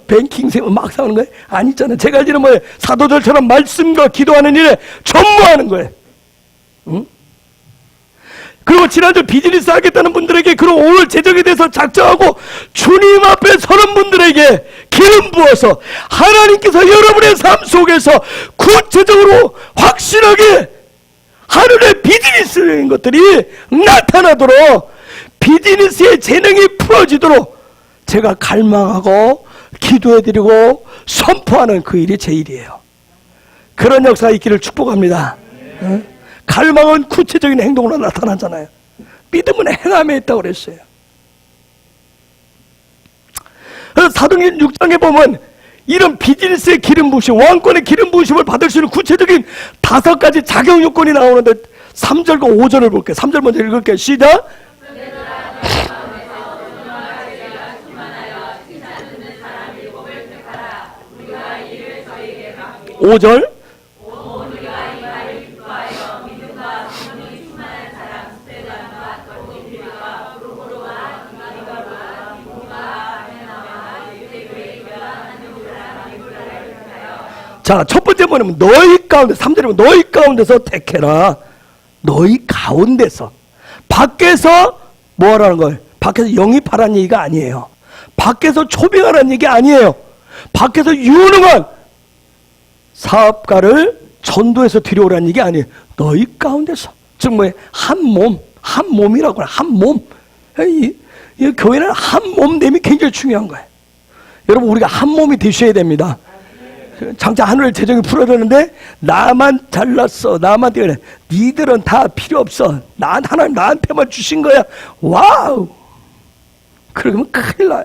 뱅킹 막 사는 거예요? 아니잖아요. 제가 알기로는 뭐예요? 사도들처럼 말씀과 기도하는 일에 전무하는 거예요. 응? 그리고 지난주 비즈니스 하겠다는 분들에게, 그리고 오늘 제적에 대해서 작정하고 주님 앞에 서는 분들에게 기름 부어서 하나님께서 여러분의 삶 속에서 구체적으로 확실하게 하늘의 비즈니스인 것들이 나타나도록, 비즈니스의 재능이 풀어지도록 제가 갈망하고 기도해드리고 선포하는 그 일이 제 일이에요. 그런 역사가 있기를 축복합니다. 응? 갈망은 구체적인 행동으로 나타나잖아요. 믿음은 행함에 있다고 그랬어요. 그래서 사도행전 6장에 보면 이런 비즈니스의 기름 부으심, 왕권의 기름 부으심을 받을 수 있는 구체적인 5가지 자격 요건이 나오는데 3절과 5절을 볼게요. 3절 먼저 읽을게요. 시작. 5절. 자, 첫 번째 뭐냐면 너희 가운데, 3절이면 너희 가운데서 택해라. 너희 가운데서. 밖에서 뭐 하라는 거예요? 밖에서 영입하라는 얘기가 아니에요. 밖에서 초빙하라는 얘기 아니에요. 밖에서 유능한 사업가를 전도해서 들여오라는 얘기 아니에요. 너희 가운데서. 즉 뭐예요? 한 몸, 한 몸이라고 해요. 한 몸. 이 교회는 한 몸됨이 굉장히 중요한 거예요. 여러분, 우리가 한 몸이 되셔야 됩니다. 장차 하늘의 재정이 풀어졌는데 나만 잘났어, 나만 되네, 니들은 다 필요 없어, 하나님 나한테만 주신 거야. 와우. 그러면 큰일 나요.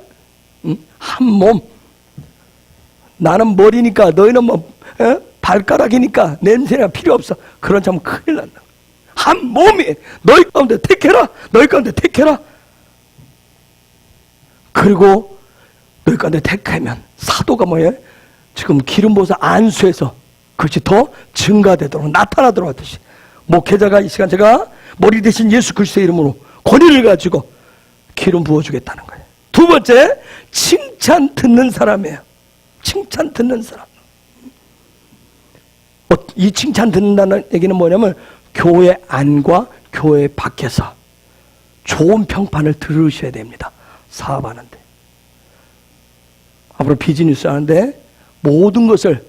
응? 한 몸. 나는 머리니까 너희는 뭐 발가락이니까 냄새나 필요 없어. 그런 참 큰일 난다. 한 몸이 너희 가운데 택해라. 너희 가운데 택해라. 그리고 너희 가운데 택하면 사도가 뭐예요? 지금 기름 부어서 안수해서 그것이 더 증가되도록, 나타나도록 하듯이 목회자가 이 시간 제가 머리 대신 예수 그리스도의 이름으로 권위를 가지고 기름 부어주겠다는 거예요. 두 번째, 칭찬 듣는 사람이에요. 칭찬 듣는 사람. 이 칭찬 듣는다는 얘기는 뭐냐면 교회 안과 교회 밖에서 좋은 평판을 들으셔야 됩니다. 사업하는데, 앞으로 비즈니스 하는데 모든 것을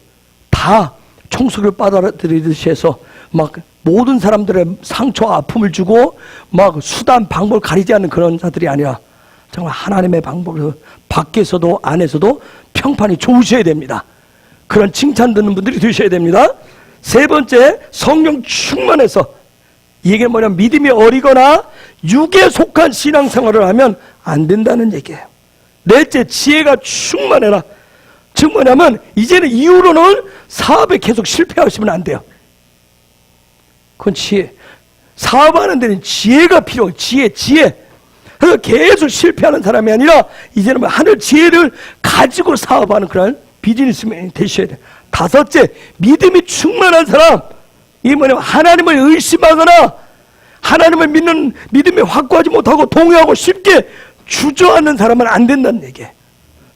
다 총수를 빨아들이듯이 해서 막 모든 사람들의 상처와 아픔을 주고 막 수단 방법을 가리지 않는 그런 자들이 아니라 정말 하나님의 방법으로 밖에서도 안에서도 평판이 좋으셔야 됩니다. 그런 칭찬 듣는 분들이 되셔야 됩니다. 세 번째, 성령 충만해서. 이 얘기는 뭐냐면 믿음이 어리거나 육에 속한 신앙생활을 하면 안 된다는 얘기예요. 넷째, 지혜가 충만해라. 즉 뭐냐면 이제는 이후로는 사업에 계속 실패하시면 안 돼요. 그건 지혜. 사업하는 데는 지혜가 필요해요. 지혜. 그래서 계속 실패하는 사람이 아니라 이제는 하늘 지혜를 가지고 사업하는 그런 비즈니스맨이 되셔야 돼요. 다섯째, 믿음이 충만한 사람. 이게 뭐냐면 하나님을 의심하거나 하나님을 믿는 믿음이 확고하지 못하고 동요하고 쉽게 주저앉는 사람은 안 된다는 얘기예요.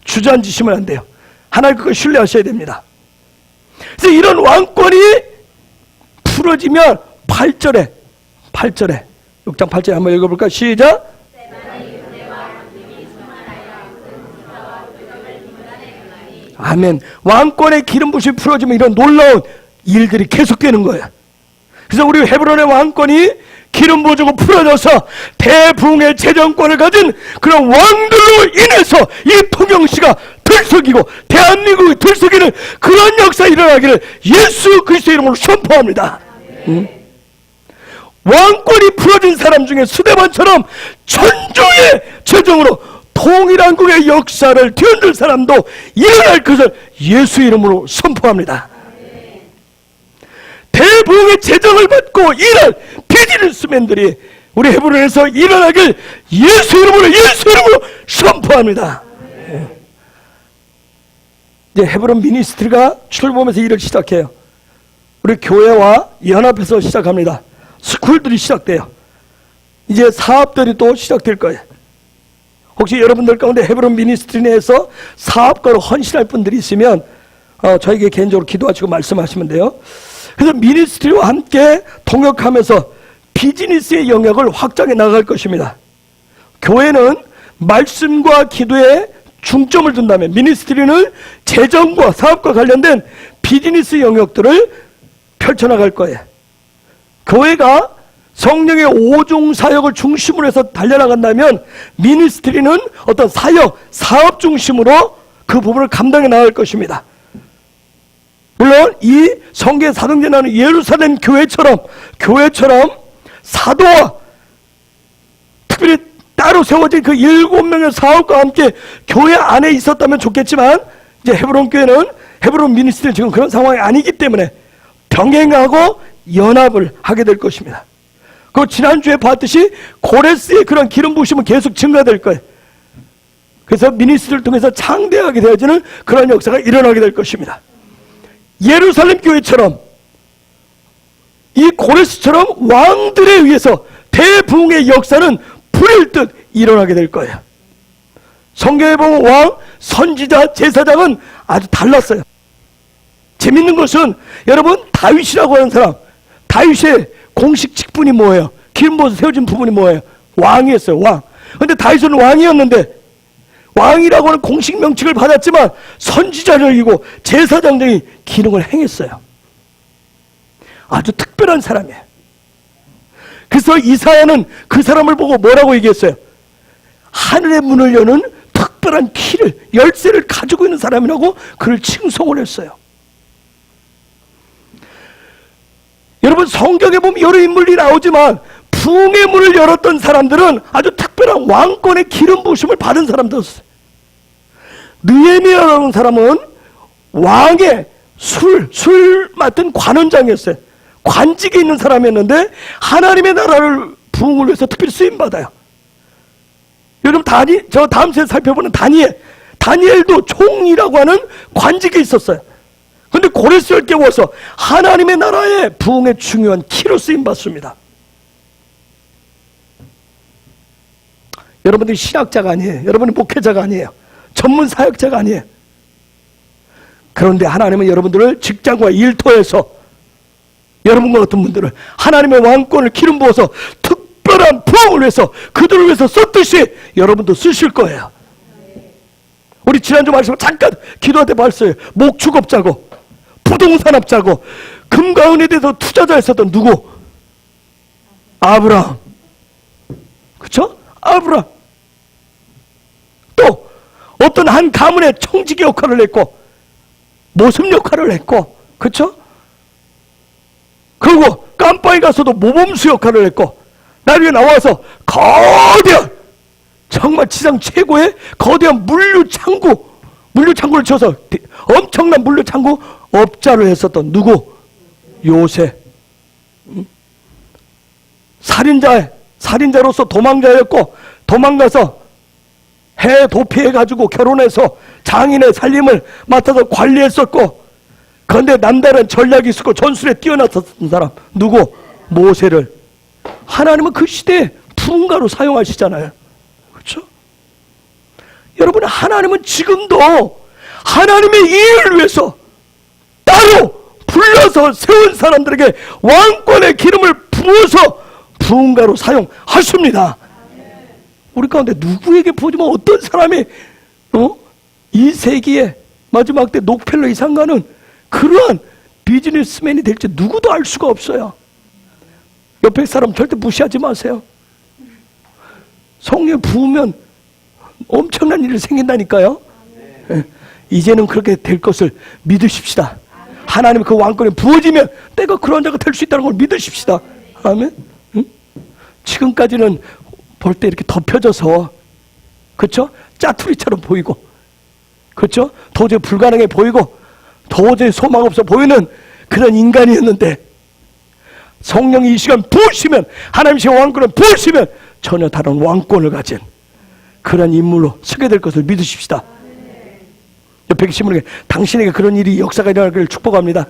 주저앉으시면 안 돼요. 하나님 그걸 신뢰하셔야 됩니다. 그래서 이런 왕권이 풀어지면 8절에 6장 8절에 한번 읽어볼까? 시작. 아멘. 왕권의 기름 부심이 풀어지면 이런 놀라운 일들이 계속되는 거예요. 그래서 우리 헤브론의 왕권이 기름 부어주고 풀어져서 대붕의 재정권을 가진 그런 왕들로 인해서 이 통영시가 들썩이고 대한민국이 들썩이는 그런 역사 일어나기를 예수 그리스도의 이름으로 선포합니다. 왕권이 풀어진 사람 중에 스데반처럼 천주의 재정으로 통일한국의 역사를 뒤흔들 사람도 일어날 것을 예수 이름으로 선포합니다. 대부흥의 재정을 받고 일할 비즈니스맨들이 우리 헤브론에서 일어나길 예수 이름으로 선포합니다. 이제 헤브론 미니스트리가 출범해서 일을 시작해요. 우리 교회와 연합해서 시작합니다. 스쿨들이 시작돼요. 이제 사업들이 또 시작될 거예요. 혹시 여러분들 가운데 헤브론 미니스트리 내에서 사업가로 헌신할 분들이 있으면 저에게 개인적으로 기도하시고 말씀하시면 돼요. 그래서 미니스트리와 함께 동역하면서 비즈니스의 영역을 확장해 나갈 것입니다. 교회는 말씀과 기도에 중점을 둔다면 미니스트리는 재정과 사업과 관련된 비즈니스 영역들을 펼쳐나갈 거예요. 교회가 성령의 오종 사역을 중심으로 해서 달려나간다면 미니스트리는 어떤 사역, 사업 중심으로 그 부분을 감당해 나갈 것입니다. 물론 이 성경의 사도행전하는 예루살렘 교회처럼 사도와 특별히 따로 세워진 그 7명의 사업과 함께 교회 안에 있었다면 좋겠지만 이제 헤브론 교회는 헤브론 미니스트리는 지금 그런 상황이 아니기 때문에 병행하고 연합을 하게 될 것입니다. 그 지난주에 봤듯이 고레스의 그런 기름 부으심은 계속 증가될 거예요. 그래서 미니스트리를 통해서 창대하게 되어지는 그런 역사가 일어나게 될 것입니다. 예루살렘 교회처럼 이 고레스처럼 왕들에 의해서 대부흥의 역사는 불일 듯 일어나게 될 거예요. 성경에 보면 왕, 선지자, 제사장은 아주 달랐어요. 재밌는 것은 여러분 다윗이라고 하는 사람, 다윗의 공식 직분이 뭐예요? 기름 부어서 세워진 부분이 뭐예요? 왕이었어요. 왕. 근데 다윗은 왕이었는데 왕이라고 하는 공식 명칭을 받았지만 선지자적이고 제사장적인 기능을 행했어요. 아주 특별한 사람이에요. 그래서 이사야는 그 사람을 보고 뭐라고 얘기했어요? 하늘의 문을 여는 특별한 키를, 열쇠를 가지고 있는 사람이라고 그를 칭송을 했어요. 여러분 성경에 보면 여러 인물이 나오지만 부흥의 문을 열었던 사람들은 아주 특별한 왕권의 기름 부으심을 받은 사람들이었어요. 느헤미야라는 사람은 왕의 술 맡은 관원장이었어요. 관직에 있는 사람이었는데 하나님의 나라를 부흥을 위해서 특별히 쓰임받아요. 여러분 저 다음 주에 살펴보는 다니엘도 총이라고 하는 관직에 있었어요. 그런데 고레스를 깨워서 하나님의 나라의 부흥의 중요한 키로 쓰임받습니다. 여러분들이 신학자가 아니에요. 여러분이 목회자가 아니에요. 전문 사역자가 아니에요. 그런데 하나님은 여러분들을 직장과 일터에서 여러분과 같은 분들을 하나님의 왕권을 기름 부어서 특별한 부흥을 위해서 그들을 위해서 썼듯이 여러분도 쓰실 거예요. 우리 지난주 말씀을 잠깐 기도할 때 봤어요. 목축업자고 부동산업자고 금과 은에 대해서 투자자였었던 누구? 아브라함. 그렇죠? 아브라함. 또 어떤 한 가문의 청지기 역할을 했고 모습 역할을 했고, 그렇죠? 그리고 깜빵에 가서도 모범수 역할을 했고 나중에 나와서 거대한 정말 지상 최고의 거대한 물류창고를 쳐서 엄청난 물류창고 업자를 했었던 누구? 요셉. 살인자로서 도망자였고 도망가서 해 도피해가지고 결혼해서 장인의 살림을 맡아서 관리했었고 그런데 남다른 전략이 있었고 전술에 뛰어났었던 사람 누구? 모세를. 하나님은 그 시대에 부흥가로 사용하시잖아요. 그렇죠? 여러분 하나님은 지금도 하나님의 일을 위해서 따로 불러서 세운 사람들에게 왕권의 기름을 부어서 부흥가로 사용하십니다. 우리 가운데 누구에게 보지만 어떤 사람이 이 세기의 마지막 때 녹펠러 이상가는 그러한 비즈니스맨이 될지 누구도 알 수가 없어요. 옆에 사람 절대 무시하지 마세요. 성령이 부으면 엄청난 일이 생긴다니까요. 이제는 그렇게 될 것을 믿으십시다. 하나님 그 왕권이 부어지면 때가 그런 자가 될 수 있다는 걸 믿으십시다. 아멘. 지금까지는 볼 때 이렇게 덮여져서 그렇죠? 짜투리처럼 보이고 그렇죠? 도저히 불가능해 보이고 도저히 소망 없어 보이는 그런 인간이었는데 성령이 이 시간 부으시면 하나님의 왕권을 부으시면 전혀 다른 왕권을 가진 그런 인물로 서게 될 것을 믿으십시다. 옆에 계신 분에게 당신에게 그런 일이 역사가 일어나기를 축복합니다.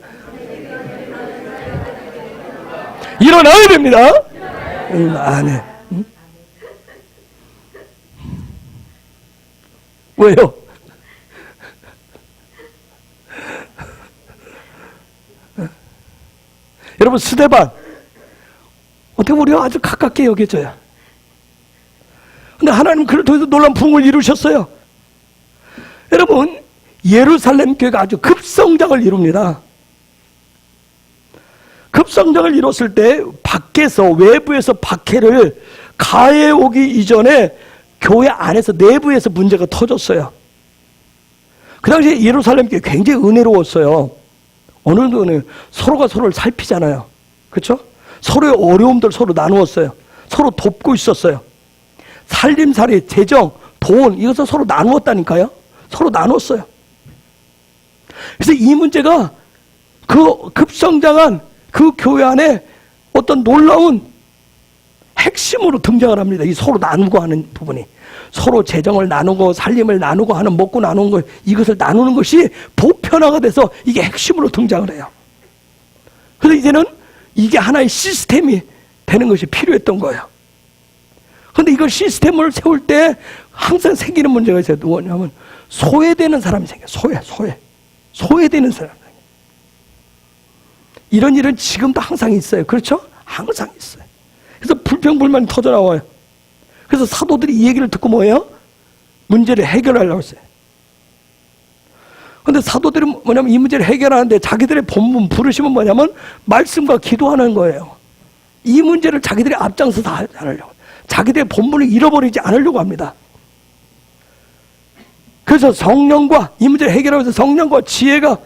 일어나야 됩니다. 네. 왜요? 여러분, 스데반 어떻게 우리가 아주 가깝게 여겨져요. 근데 하나님 그를 통해서 놀라운 부흥을 이루셨어요. 여러분, 예루살렘 교회가 아주 급성장을 이룹니다. 급성장을 이뤘을 때 밖에서, 외부에서 박해를 가해 오기 이전에 교회 안에서, 내부에서 문제가 터졌어요. 그 당시에 예루살렘 교회 굉장히 은혜로웠어요. 어느 정도는 서로가 서로를 살피잖아요. 그렇죠? 서로의 어려움들 서로 나누었어요. 서로 돕고 있었어요. 살림살이, 재정, 돈, 이것을 서로 나누었다니까요. 서로 나눴어요. 그래서 이 문제가 그 급성장한 그 교회 안에 어떤 놀라운 핵심으로 등장을 합니다. 이 서로 나누고 하는 부분이. 서로 재정을 나누고 살림을 나누고 하는, 먹고 나누는 것, 이것을 나누는 것이 보편화가 돼서 이게 핵심으로 등장을 해요. 그래서 이제는 이게 하나의 시스템이 되는 것이 필요했던 거예요. 그런데 이걸 시스템을 세울 때 항상 생기는 문제가 있어요. 뭐냐면 소외되는 사람이 생겨요. 소외되는 사람. 이런 일은 지금도 항상 있어요. 그렇죠? 항상 있어요. 그래서 불평불만이 터져 나와요. 그래서 사도들이 이 얘기를 듣고 뭐예요? 문제를 해결하려고 했어요. 그런데 사도들이 뭐냐면 이 문제를 해결하는데 자기들의 본분, 부르심은 뭐냐면 말씀과 기도하는 거예요. 이 문제를 자기들이 앞장서서 하려고. 자기들의 본분을 잃어버리지 않으려고 합니다. 그래서 성령과, 이 문제를 해결하기 위해서 성령과 지혜가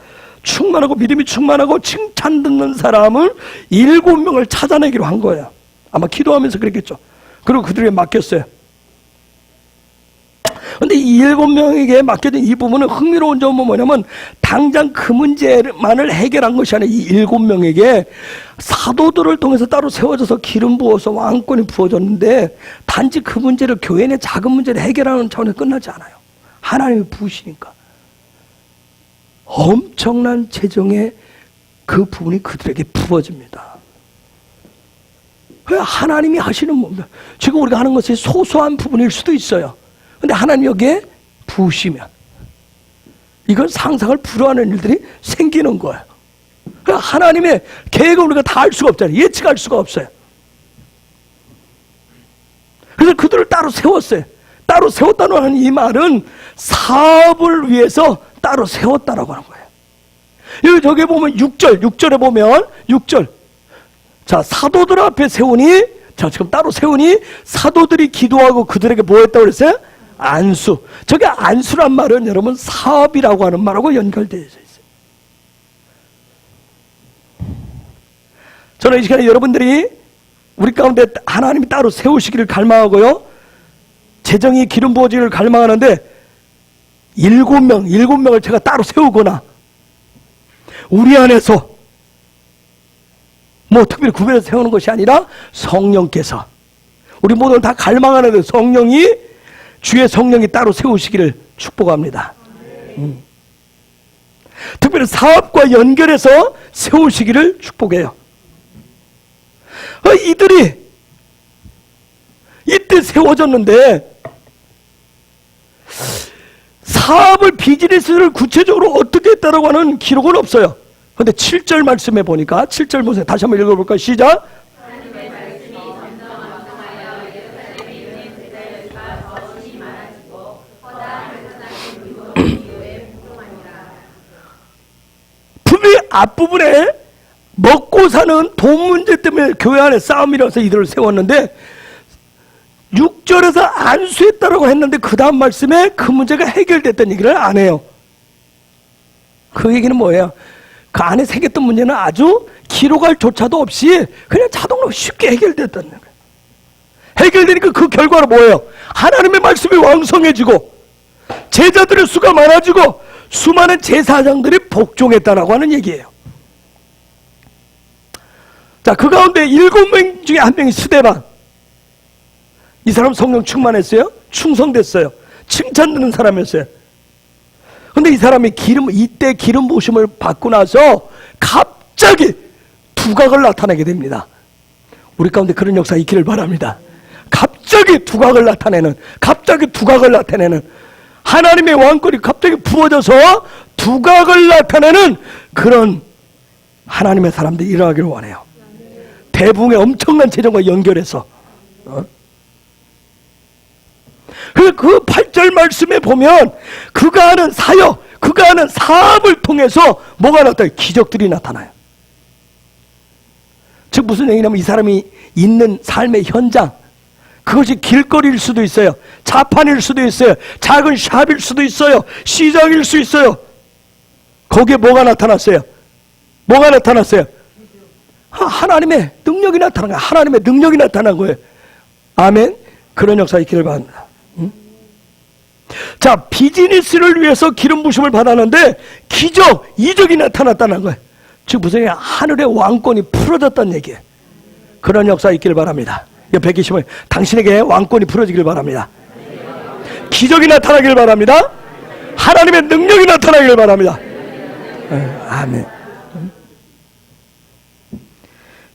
충만하고 믿음이 충만하고 칭찬 듣는 사람을 7명을 찾아내기로 한 거예요. 아마 기도하면서 그랬겠죠. 그리고 그들에게 맡겼어요. 근데 이 7명에게 맡겨진 이 부분은 흥미로운 점은 뭐냐면 당장 그 문제만을 해결한 것이 아니라 이 7명에게 사도들을 통해서 따로 세워져서 기름 부어서 왕권이 부어졌는데 단지 그 문제를, 교회 내 작은 문제를 해결하는 차원에서 끝나지 않아요. 하나님이 부으시니까 엄청난 재정의 그 부분이 그들에게 부어집니다. 하나님이 하시는 겁니다. 지금 우리가 하는 것이 소소한 부분일 수도 있어요. 근데 하나님 여기에 부으시면 이건 상상을 불허하는 일들이 생기는 거예요. 하나님의 계획을 우리가 다 알 수가 없잖아요. 예측할 수가 없어요. 그래서 그들을 따로 세웠어요. 따로 세웠다는 이 말은 사업을 위해서 따로 세웠다라고 하는 거예요. 여기 저기 보면 6절에 보면 6절. 자, 사도들 앞에 세우니, 자, 지금 따로 세우니 사도들이 기도하고 그들에게 뭐 했다고 그랬어요? 안수. 저게 안수란 말은 여러분 사업이라고 하는 말하고 연결되어 있어요. 저는 이 시간에 여러분들이 우리 가운데 하나님이 따로 세우시기를 갈망하고요, 재정이 기름 부어지기를 갈망하는데 7명을 제가 따로 세우거나 우리 안에서 뭐 특별히 구별해서 세우는 것이 아니라 성령께서, 우리 모두는 다 갈망하는데 주의 성령이 따로 세우시기를 축복합니다. 특별히 사업과 연결해서 세우시기를 축복해요. 이들이 이때 세워졌는데 사업을, 비즈니스를 구체적으로 어떻게 했다라고 하는 기록은 없어요. 그런데 7절 말씀에 보니까, 7절 보세요. 다시 한번 읽어볼까요? 시작. 분명히 앞부분에 먹고 사는 돈 문제 때문에 교회 안에 싸움이라서 이들을 세웠는데 6절에서 안수했다라고 했는데 그 다음 말씀에 그 문제가 해결됐다는 얘기를 안 해요. 그 얘기는 뭐예요? 그 안에 생겼던 문제는 아주 기록할 조차도 없이 그냥 자동으로 쉽게 해결됐다는 거예요. 해결되니까 그 결과는 뭐예요? 하나님의 말씀이 왕성해지고 제자들의 수가 많아지고 수많은 제사장들이 복종했다라고 하는 얘기예요. 자, 그 가운데 7명 중에 한 명이 스데반. 이 사람 성령 충만했어요? 충성됐어요. 칭찬 듣는 사람이었어요. 근데 이 사람이 이때 기름 부으심을 받고 나서 갑자기 두각을 나타내게 됩니다. 우리 가운데 그런 역사 있기를 바랍니다. 갑자기 두각을 나타내는 하나님의 왕권이 갑자기 부어져서 두각을 나타내는 그런 하나님의 사람들이 일어나기를 원해요. 대부흥의 엄청난 재정과 연결해서. 그 8절 말씀에 보면 그가 하는 사역, 그가 하는 사업을 통해서 뭐가 나타나요? 기적들이 나타나요. 즉 무슨 얘기냐면 이 사람이 있는 삶의 현장, 그것이 길거리일 수도 있어요. 자판일 수도 있어요. 작은 샵일 수도 있어요. 시장일 수 있어요. 거기에 뭐가 나타났어요? 뭐가 나타났어요? 하나님의 능력이 나타난 거예요. 하나님의 능력이 나타난 거예요. 아멘. 그런 역사 있기를 바랍니다. 자, 비즈니스를 위해서 기름 부심을 받았는데 기적, 이적이 나타났다는 거예요. 즉 무슨 얘기야? 하늘의 왕권이 풀어졌다는 얘기예요. 그런 역사 있기를 바랍니다. 옆에 계시면 당신에게 왕권이 풀어지길 바랍니다. 기적이 나타나길 바랍니다. 하나님의 능력이 나타나길 바랍니다. 아멘.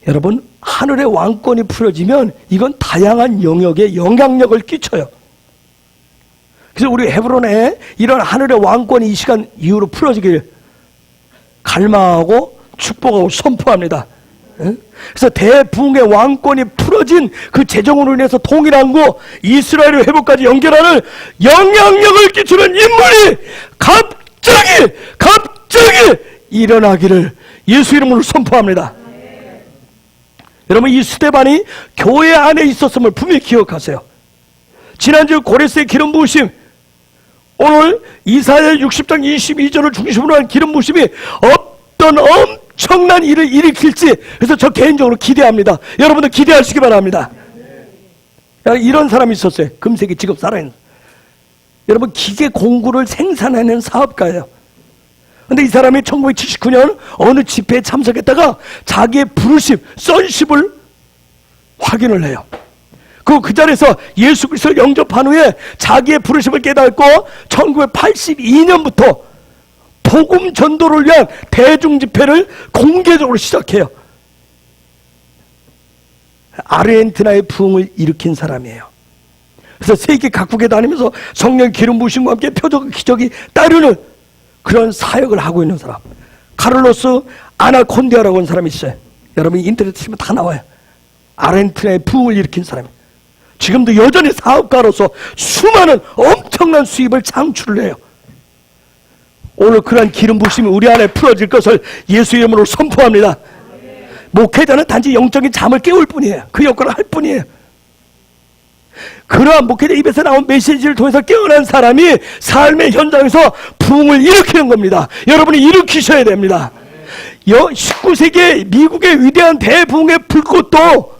여러분, 하늘의 왕권이 풀어지면 이건 다양한 영역에 영향력을 끼쳐요. 그래서 우리 헤브론에 이런 하늘의 왕권이 이 시간 이후로 풀어지길 갈망하고 축복하고 선포합니다. 그래서 대부흥의 왕권이 풀어진 그 재정으로 인해서 통일한고 이스라엘의 회복까지 연결하는 영향력을 끼치는 인물이 갑자기 일어나기를 예수 이름으로 선포합니다. 여러분, 이 스데반이 교회 안에 있었음을 분명히 기억하세요. 지난주 고레스의 기름 부으심, 오늘 이사야 60장 22절을 중심으로 한 기름 부으심이 어떤 엄청난 일을 일으킬지, 그래서 저 개인적으로 기대합니다. 여러분들 기대하시기 바랍니다. 이런 사람이 있었어요. 금세기 직업 살아있는. 여러분, 기계 공구를 생산하는 사업가예요. 근데 이 사람이 1979년 어느 집회에 참석했다가 자기의 부르심, sonship을 확인을 해요. 그 자리에서 예수 그리스도를 영접한 후에 자기의 부르심을 깨닫고 1982년부터 복음 전도를 위한 대중 집회를 공개적으로 시작해요. 아르헨티나의 부흥을 일으킨 사람이에요. 그래서 세계 각국에 다니면서 성령 기름 부으심과 함께 표적 기적이 따르는 그런 사역을 하고 있는 사람, 카를로스 아나콘디아라고 하는 사람이 있어요. 여러분이 인터넷 치면 다 나와요. 아르헨티나의 부흥을 일으킨 사람이에요. 지금도 여전히 사업가로서 수많은 엄청난 수입을 창출을 해요. 오늘 그러한 기름 부심이 우리 안에 풀어질 것을 예수 이름으로 선포합니다. 목회자는 단지 영적인 잠을 깨울 뿐이에요. 그 역할을 할 뿐이에요. 그러한 목회자 입에서 나온 메시지를 통해서 깨어난 사람이 삶의 현장에서 부흥을 일으키는 겁니다. 여러분이 일으키셔야 됩니다. 19세기의 미국의 위대한 대부흥의 불꽃도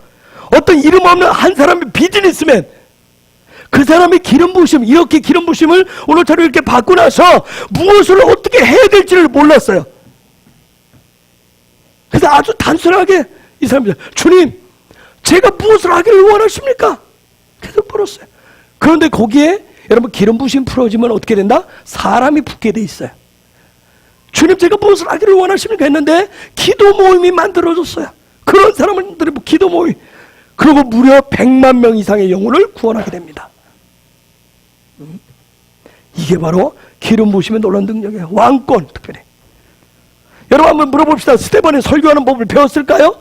어떤 이름 없는 한 사람의 비즈니스맨, 그 사람의 기름 부으심, 이렇게 기름 부으심을 오늘처럼 이렇게 받고 나서 무엇을 어떻게 해야 될지를 몰랐어요. 그래서 아주 단순하게 이 사람이 주님, 제가 무엇을 하기를 원하십니까? 계속 물었어요. 그런데 거기에 여러분 기름 부으심 풀어지면 어떻게 된다? 사람이 붙게 돼 있어요. 주님, 제가 무엇을 하기를 원하십니까? 했는데 기도 모임이 만들어졌어요. 그런 사람들의 기도 모임. 그리고 무려 100만 명 이상의 영혼을 구원하게 됩니다. 이게 바로 기름 부으심의 놀라운 능력이에요. 왕권, 특별히. 여러분 한번 물어봅시다. 스데반이 설교하는 법을 배웠을까요?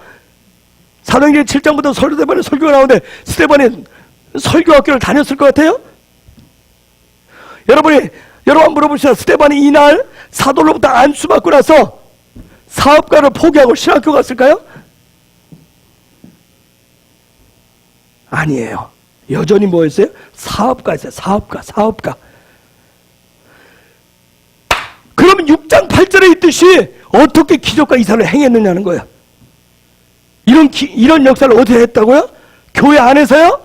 사도행전 7장부터 스데반의 설교가 나오는데 스데반이 설교학교를 다녔을 것 같아요? 여러분 한번 물어봅시다. 스데반이 이날 사도로부터 안수받고 나서 사업가를 포기하고 신학교 갔을까요? 아니에요. 여전히 뭐였어요? 사업가였어요. 사업가. 그러면 6장 8절에 있듯이 어떻게 기적과 이사를 행했느냐는 거예요. 이런 역사를 어디서 했다고요? 교회 안에서요?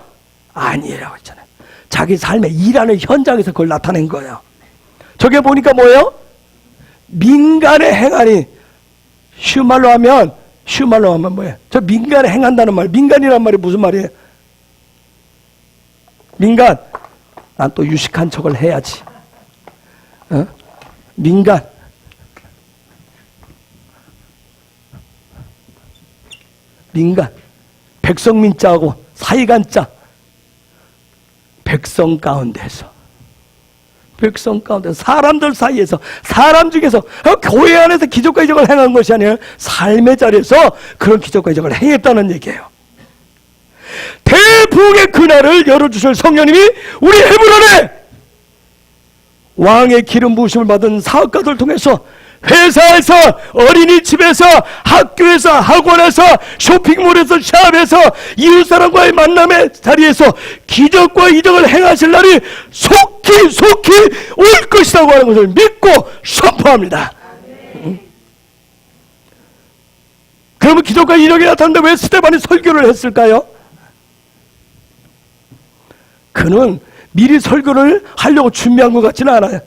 아니에요. 있잖아요. 자기 삶의 일하는 현장에서 그걸 나타낸 거예요. 저게 보니까 뭐예요? 민간의 행하니, 쉬운 말로 하면 뭐예요? 저 민간에 행한다는 말, 민간이란 말이 무슨 말이에요? 민간, 난 또 유식한 척을 해야지. 민간. 백성민자하고 사이간자. 백성 가운데서 백성 가운데 사람들 사이에서 사람 중에서 교회 안에서 기적과 이적을 행한 것이 아니라 삶의 자리에서 그런 기적과 이적을 행했다는 얘기예요. 대부흥의 그날을 열어주실 성령님이 우리 헤브론에 왕의 기름 부으심을 받은 사역가들 통해서 회사에서, 어린이집에서, 학교에서, 학원에서, 쇼핑몰에서, 샵에서, 이웃사람과의 만남의 자리에서 기적과 이적을 행하실 날이 속히 올 것이라고 하는 것을 믿고 선포합니다. 그러면 기적과 이적이 나타났는데 왜 스데반이 설교를 했을까요? 그는 미리 설교를 하려고 준비한 것 같지는 않아요.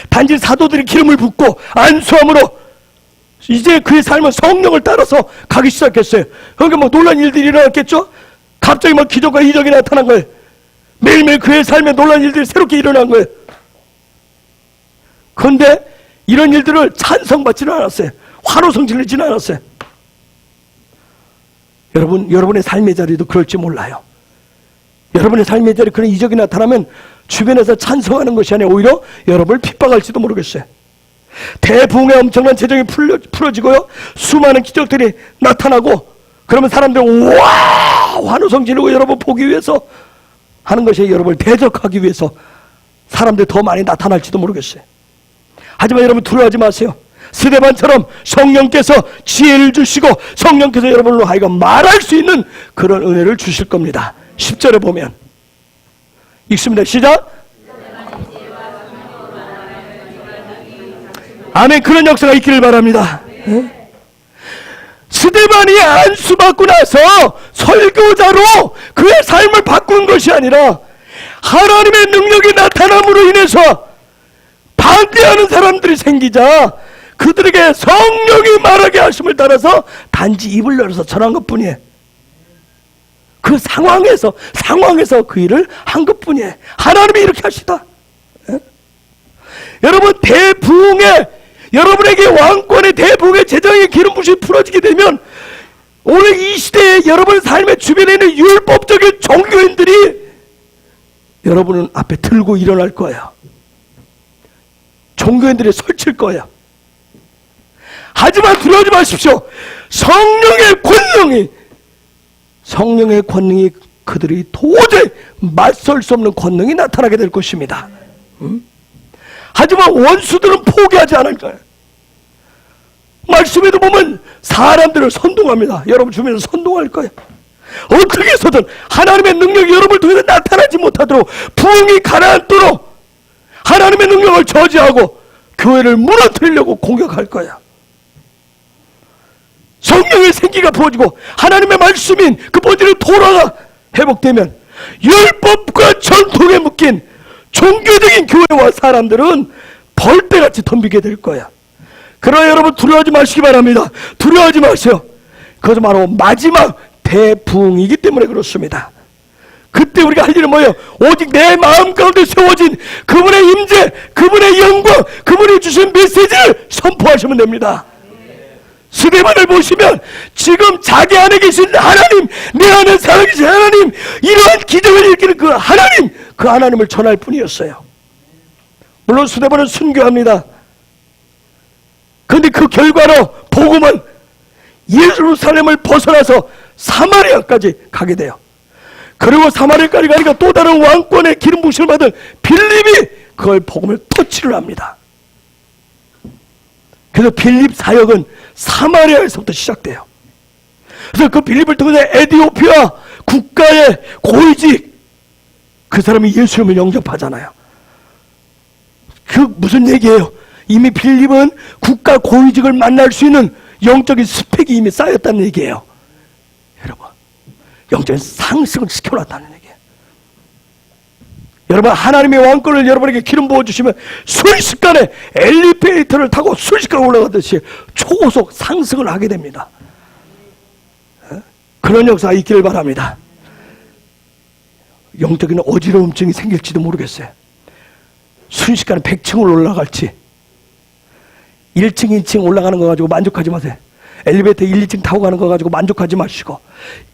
단지 사도들이 기름을 붓고 안수함으로 이제 그의 삶은 성령을 따라서 가기 시작했어요. 그러니까 뭐 놀란 일들이 일어났겠죠? 갑자기 막 기적과 이적이 나타난 거예요. 매일매일 그의 삶에 놀란 일들이 새롭게 일어난 거예요. 그런데 이런 일들을 찬성받지는 않았어요. 환호성 지르지는 않았어요. 여러분의 삶의 자리도 그럴지 몰라요. 여러분의 삶의 자리에 그런 이적이 나타나면 주변에서 찬성하는 것이 아니라 오히려 여러분을 핍박할지도 모르겠어요. 대부흥의 엄청난 재정이 풀어지고요, 수많은 기적들이 나타나고, 그러면 사람들은 와 환호성 지르고 여러분 보기 위해서 하는 것이 여러분을 대적하기 위해서 사람들이 더 많이 나타날지도 모르겠어요. 하지만 여러분 두려워하지 마세요. 스데반처럼 성령께서 지혜를 주시고 성령께서 여러분으로 하여금 말할 수 있는 그런 은혜를 주실 겁니다. 10절에 보면 읽습니다. 시작. 아멘. 그런 역사가 있기를 바랍니다. 스데반이 안수받고 나서 설교자로 그의 삶을 바꾼 것이 아니라 하나님의 능력이 나타남으로 인해서 반대하는 사람들이 생기자 그들에게 성령이 말하게 하심을 따라서 단지 입을 열어서 전한 것뿐이에요. 그 상황에서 그 일을 한 것뿐이에요. 하나님이 이렇게 하시다. 여러분, 대부흥의, 여러분에게 왕권의 대부흥의 재정의 기름 부심이 풀어지게 되면 오늘 이 시대에 여러분 삶의 주변에 있는 율법적인 종교인들이 여러분은 앞에 들고 일어날 거예요. 종교인들이 설칠 거예요. 하지만 두려워하지 마십시오. 성령의 권능이 그들이 도저히 맞설 수 없는 권능이 나타나게 될 것입니다. 하지만 원수들은 포기하지 않을 거예요. 말씀에도 보면 사람들을 선동합니다. 여러분 주변에서 선동할 거예요. 어떻게 해서든 하나님의 능력이 여러분을 통해서 나타나지 못하도록 부흥이 가라앉도록 하나님의 능력을 저지하고 교회를 무너뜨리려고 공격할 거예요. 성령의 생기가 부어지고 하나님의 말씀인 그 본질의 토라가 회복되면 율법과 전통에 묶인 종교적인 교회와 사람들은 벌떼같이 덤비게 될 거야. 그러나 여러분 두려워하지 마시기 바랍니다. 두려워하지 마세요. 그것은 바로 마지막 대부흥이기 때문에 그렇습니다. 그때 우리가 할 일은 뭐예요? 오직 내 마음 가운데 세워진 그분의 임재, 그분의 영광, 그분이 주신 메시지를 선포하시면 됩니다. 스데반을 보시면 지금 자기 안에 계신 하나님, 내 안에 살아계신 하나님, 이러한 기적을 일으키는 그 하나님, 그 하나님을 전할 뿐이었어요. 물론 스데반은 순교합니다. 그런데 그 결과로 복음은 예루살렘을 벗어나서 사마리아까지 가게 돼요. 그리고 사마리아까지 가니까 또 다른 왕권의 기름 부으심을 받은 빌립이 그걸 복음을 터치를 합니다. 그래서 빌립 사역은 사마리아에서부터 시작돼요. 그래서 그 빌립을 통해서 에티오피아 국가의 고위직 그 사람이 예수님을 영접하잖아요. 그 무슨 얘기예요? 이미 빌립은 국가 고위직을 만날 수 있는 영적인 스펙이 이미 쌓였다는 얘기예요. 여러분, 영적인 상승을 시켜놨다는 얘기예요. 여러분, 하나님의 왕권을 여러분에게 기름 부어주시면 순식간에 엘리베이터를 타고 순식간에 올라가듯이 초고속 상승을 하게 됩니다. 그런 역사가 있기를 바랍니다. 영적인 어지러움증이 생길지도 모르겠어요. 순식간에 100층을 올라갈지, 1층, 2층 올라가는 거 가지고 만족하지 마세요. 엘리베이터 1, 2층 타고 가는 거 가지고 만족하지 마시고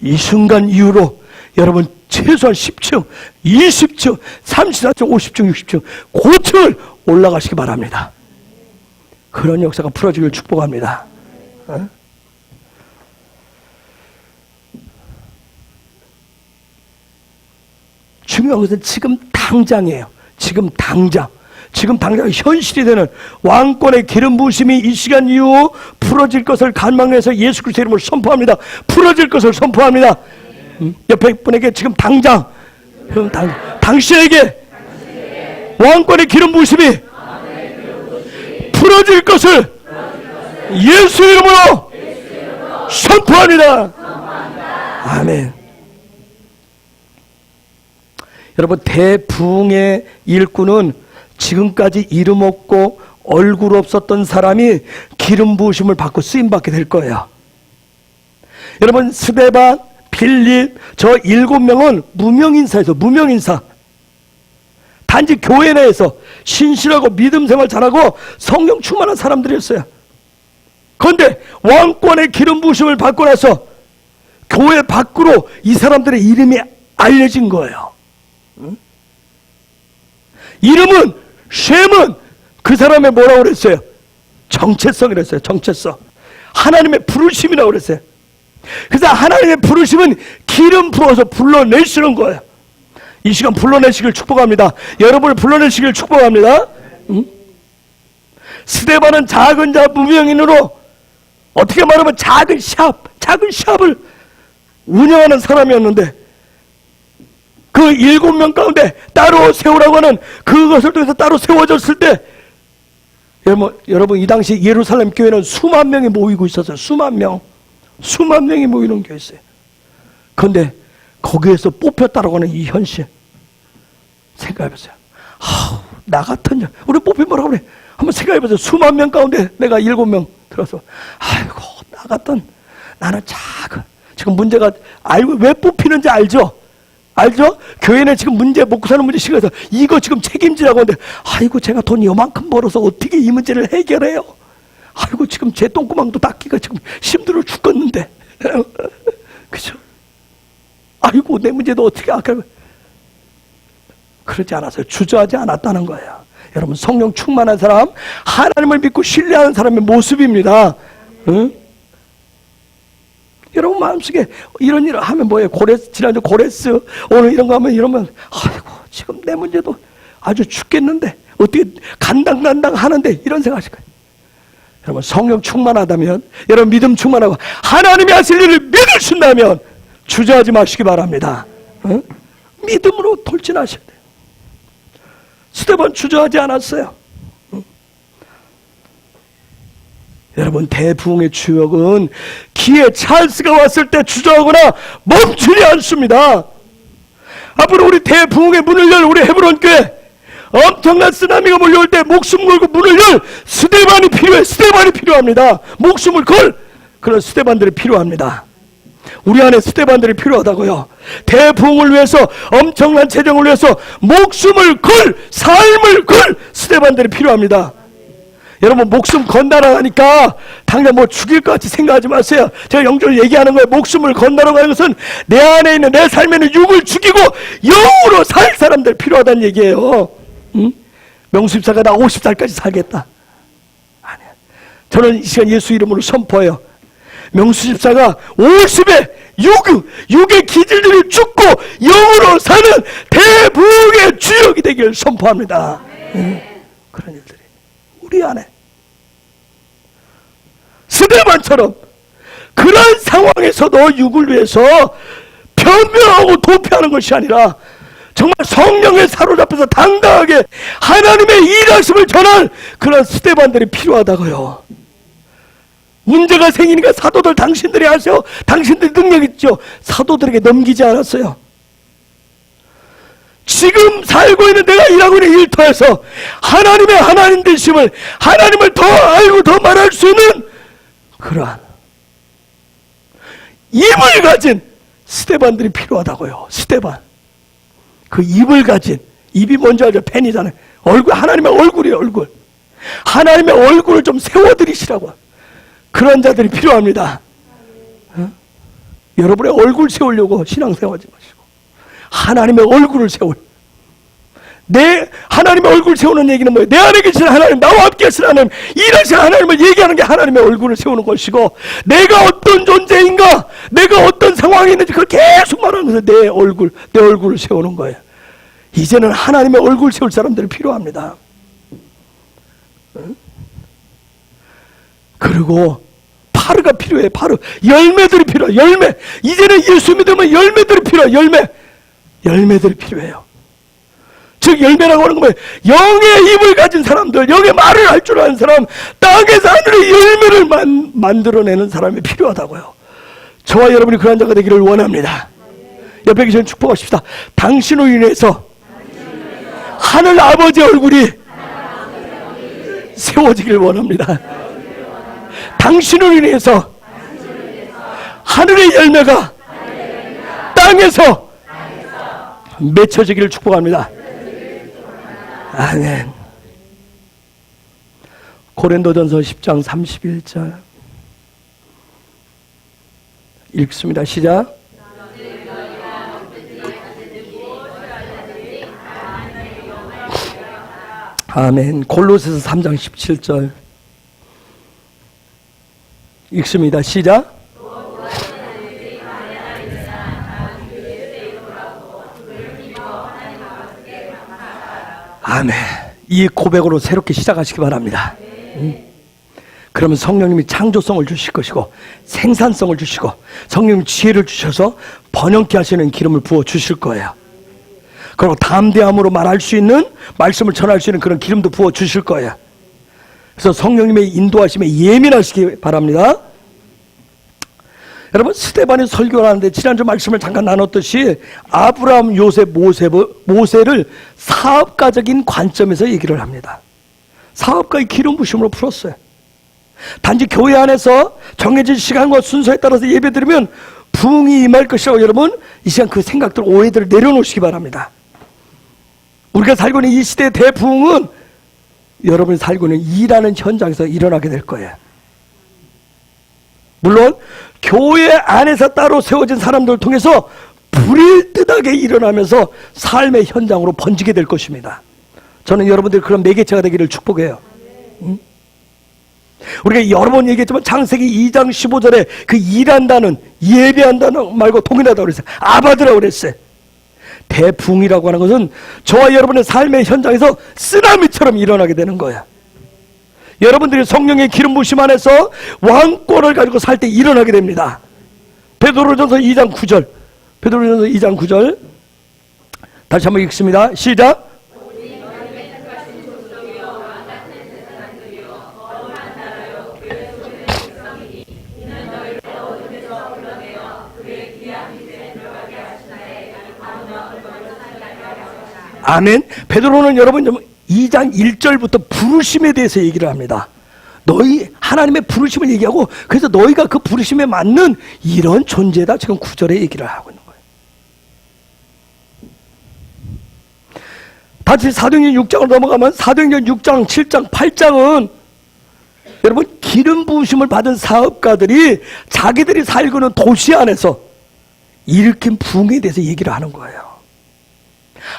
이 순간 이후로 여러분 최소한 10층, 20층, 34층, 50층, 60층 고층을 올라가시기 바랍니다. 그런 역사가 풀어지길 축복합니다. 중요한 것은 지금 당장이에요. 지금 당장 현실이 되는 왕권의 기름 부으심이 이 시간 이후 풀어질 것을 간망해서 예수 그리스도의 이름으로 선포합니다. 풀어질 것을 선포합니다. 옆에 분에게 지금 당장 당신에게 왕권의 기름 부으심이 풀어질 것을 예수 이름으로 선포합니다. 아멘. 여러분, 대부흥의 일꾼은 지금까지 이름 없고 얼굴 없었던 사람이 기름 부으심을 받고 쓰임받게 될 거예요. 여러분, 스데반, 빌립, 저 7명은 무명인사에서 무명인사. 단지 교회 내에서 신실하고 믿음 생활 잘하고 성령 충만한 사람들이었어요. 그런데 왕권의 기름 부으심을 받고 나서 교회 밖으로 이 사람들의 이름이 알려진 거예요. 이름은, 셈은 그 사람의 뭐라고 그랬어요? 정체성이라고 했어요. 정체성. 하나님의 부르심이라고 그랬어요. 그래서 하나님의 부르심은 기름 부어서 불러내시는 거예요. 이 시간 불러내시길 축복합니다. 여러분을 불러내시길 축복합니다. 스데반은 작은 자 무명인으로 어떻게 말하면 작은 샵을 운영하는 사람이었는데 그 7명 가운데 따로 세우라고 하는 그것을 통해서 따로 세워졌을 때 여러분 이 당시 예루살렘 교회는 수만 명이 모이고 있었어요. 수만 명이 모이는 교회였어요. 그런데 거기에서 뽑혔다라고 하는 이 현실 생각해보세요. 나 같은 자 우리 뽑힌 뭐라고 그래? 한번 생각해보세요. 수만 명 가운데 내가 7명 들어서 아이고 나 같은 나는 작은 지금 문제가 알고 왜 뽑히는지 알죠? 교회는 지금 문제 먹고 사는 문제 시간에서 이거 지금 책임지라고 하는데 아이고 제가 돈 요만큼 벌어서 어떻게 이 문제를 해결해요? 아이고 지금 제 똥구멍도 닦기가 지금 힘들어 죽겠는데 그죠? 아이고 내 문제도 어떻게 아까 그러지 않았어요. 주저하지 않았다는 거예요. 여러분 성령 충만한 사람 하나님을 믿고 신뢰하는 사람의 모습입니다. 응? 여러분 마음속에 이런 일을 하면 뭐예요? 지난주 고레스 오늘 이런 거 하면 이러면 아이고 지금 내 문제도 아주 죽겠는데 어떻게 간당 하는데 이런 생각하실 거예요. 여러분 성령 충만하다면 여러분 믿음 충만하고 하나님이 하실 일을 믿으신다면 주저하지 마시기 바랍니다. 응? 믿음으로 돌진하셔야 돼요. 스데반 주저하지 않았어요. 응? 여러분 대부흥의 주역은 기회 찰스가 왔을 때 주저하거나 멈추지 않습니다. 앞으로 우리 대부흥의 문을 열 우리 헤브론 교회 엄청난 쓰나미가 몰려올 때 목숨 걸고 문을 열 스데반이 필요해. 스데반이 필요합니다. 목숨을 걸 그런 스데반들이 필요합니다. 우리 안에 스데반들이 필요하다고요. 대부흥을 위해서 엄청난 재정을 위해서 목숨을 걸 삶을 걸 스데반들이 필요합니다. 여러분 목숨 건다라고 하니까 당장 뭐 죽일 것 같이 생각하지 마세요. 제가 영적으로 얘기하는 거예요. 목숨을 건다라고 하는 것은 내 안에 있는 내 삶에는 육을 죽이고 영으로 살 사람들 필요하다는 얘기예요. 응? 명수집사가 나 50살까지 살겠다. 아니야. 저는 이 시간 예수 이름으로 선포해요. 명수집사가 50에 육의 기질들이 죽고 영으로 사는 대부흥의 주역이 되길 선포합니다. 응? 그런 일들이 우리 안에 스데반처럼 그런 상황에서도 육을 위해서 변명하고 도피하는 것이 아니라 정말 성령에 사로잡혀서 당당하게 하나님의 일하심을 전할 그런 스데반들이 필요하다고요. 문제가 생기니까 사도들 당신들이 하세요. 당신들 능력 있죠. 사도들에게 넘기지 않았어요. 지금 살고 있는 내가 일하고 있는 일터에서 하나님의 하나님 되심을 하나님을 더 알고 더 말할 수 있는 그러한 입을 가진 스데반들이 필요하다고요. 스데반. 그 입을 가진 입이 뭔지 알죠? 펜이잖아요. 얼굴 하나님의 얼굴이에요. 얼굴. 하나님의 얼굴을 좀 세워드리시라고. 그런 자들이 필요합니다. 어? 여러분의 얼굴 세우려고 신앙생활하지 마시고 하나님의 얼굴을 세울. 내 하나님의 얼굴을 세우는 얘기는 뭐예요? 내 안에 계신 하나님, 나와 함께 하신 하나님, 일하신 하나님을 얘기하는 게 하나님의 얼굴을 세우는 것이고, 내가 어떤 존재인가, 내가 어떤 상황에 있는지 그걸 계속 말하면서 내 얼굴을 세우는 거예요. 이제는 하나님의 얼굴을 세울 사람들이 필요합니다. 그리고 파르가 필요해. 파르, 열매들이 필요해. 열매. 이제는 예수 믿으면 열매들이 필요해. 열매들이 필요해요. 즉 열매라고 하는 건 뭐예요? 영의 입을 가진 사람들, 영의 말을 할 줄 아는 사람, 땅에서 하늘의 열매를 만들어내는 사람이 필요하다고요. 저와 여러분이 그런 자가 되기를 원합니다. 옆에 계신 축복하십시다. 당신으로 인해서 하늘 아버지의 얼굴이 세워지길 원합니다. 당신으로 인해서 하늘의 열매가 땅에서 맺혀지기를 축복합니다. 아멘. 고린도전서 10장 31절 읽습니다. 시작. 아멘. 골로새서 3장 17절 읽습니다. 시작. 아멘. 이 고백으로 새롭게 시작하시기 바랍니다. 그러면 성령님이 창조성을 주실 것이고 생산성을 주시고 성령님 지혜를 주셔서 번영케 하시는 기름을 부어 주실 거예요. 그리고 담대함으로 말할 수 있는, 말씀을 전할 수 있는 그런 기름도 부어 주실 거예요. 그래서 성령님의 인도하심에 예민하시기 바랍니다. 여러분, 스데반이 설교를 하는데 지난주 말씀을 잠깐 나눴듯이 아브라함, 요셉, 모세를 사업가적인 관점에서 얘기를 합니다. 사업가의 기름 부심으로 풀었어요. 단지 교회 안에서 정해진 시간과 순서에 따라서 예배드리면 부흥이 임할 것이라고, 여러분 이 시간 그 생각들, 오해들을 내려놓으시기 바랍니다. 우리가 살고 있는 이 시대의 대부흥은 여러분이 살고 있는 일하는 현장에서 일어나게 될 거예요. 물론 교회 안에서 따로 세워진 사람들을 통해서 불일듯하게 일어나면서 삶의 현장으로 번지게 될 것입니다. 저는 여러분들이 그런 매개체가 되기를 축복해요. 우리가 여러 번 얘기했지만 창세기 2장 15절에 그 일한다는, 예배한다는 말고 동일하다고 그랬어요. 아바드라고 그랬어요. 대붕이라고 하는 것은 저와 여러분의 삶의 현장에서 쓰나미처럼 일어나게 되는 거예요. 여러분들이 성령의 기름 부심 안에서 왕권을 가지고 살 때 일어나게 됩니다. 베드로전서 2장 9절, 베드로전서 2장 9절 다시 한번 읽습니다. 시작. 아멘. 베드로는 여러분 2장 1절부터 부르심에 대해서 얘기를 합니다. 너희 하나님의 부르심을 얘기하고, 그래서 너희가 그 부르심에 맞는 이런 존재다, 지금 9절에 얘기를 하고 있는 거예요. 다시 사도행전 6장으로 넘어가면 사도행전 6장, 7장, 8장은 여러분 기름 부으심을 받은 사업가들이 자기들이 살고 있는 도시 안에서 일으킨 부흥에 대해서 얘기를 하는 거예요.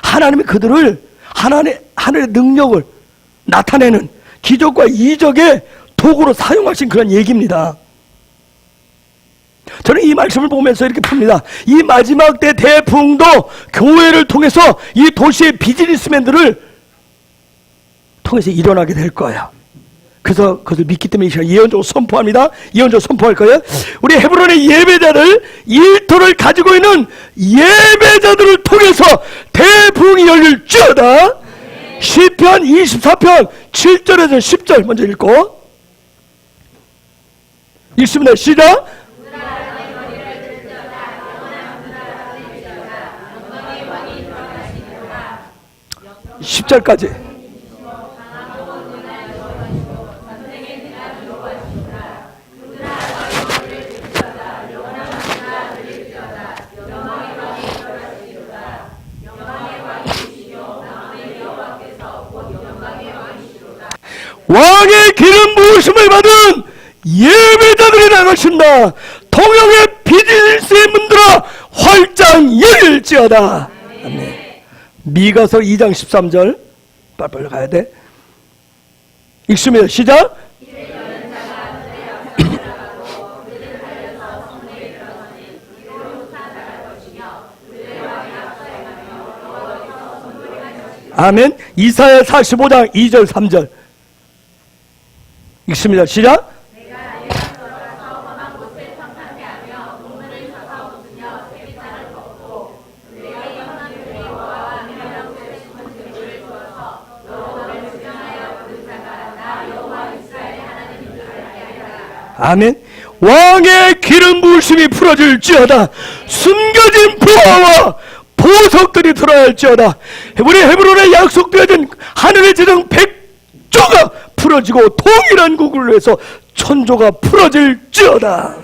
하나님이 그들을 하늘의 능력을 나타내는 기적과 이적의 도구로 사용하신 그런 얘기입니다. 저는 이 말씀을 보면서 이렇게 봅니다. 이 마지막 때 대부흥도 교회를 통해서 이 도시의 비즈니스맨들을 통해서 일어나게 될 거예요. 그래서 그것을 믿기 때문에 이 시간 예언적으로 선포합니다. 예언적으로 선포할 거예요. 우리 헤브론의 예배자들, 일터를 가지고 있는 예배자들을 통해서 대부흥이 열릴지어다. 시편 24편 7절에서 10절 먼저 읽고 읽습니다. 시작. 10절까지. 왕의 기름 부으심을 받은 예배자들이 나가신다. 통영의 비즈니스의 문들아 활짝 열릴지어다. 아멘. 미가서 2장 13절 빨리 가야 돼. 읽습니다. 시작. 아멘. 이사야 45장 2절 3절 읽습니다. 시작. 아멘. 왕의 기름 부으심이 풀어질지어다. 숨겨진 부하와 보석들이 드러날지어다. 우리 헤브론에 약속되어진 하늘의 제정 백조가 풀어지고 동일한 구구를 해서 천조가 풀어질지어다.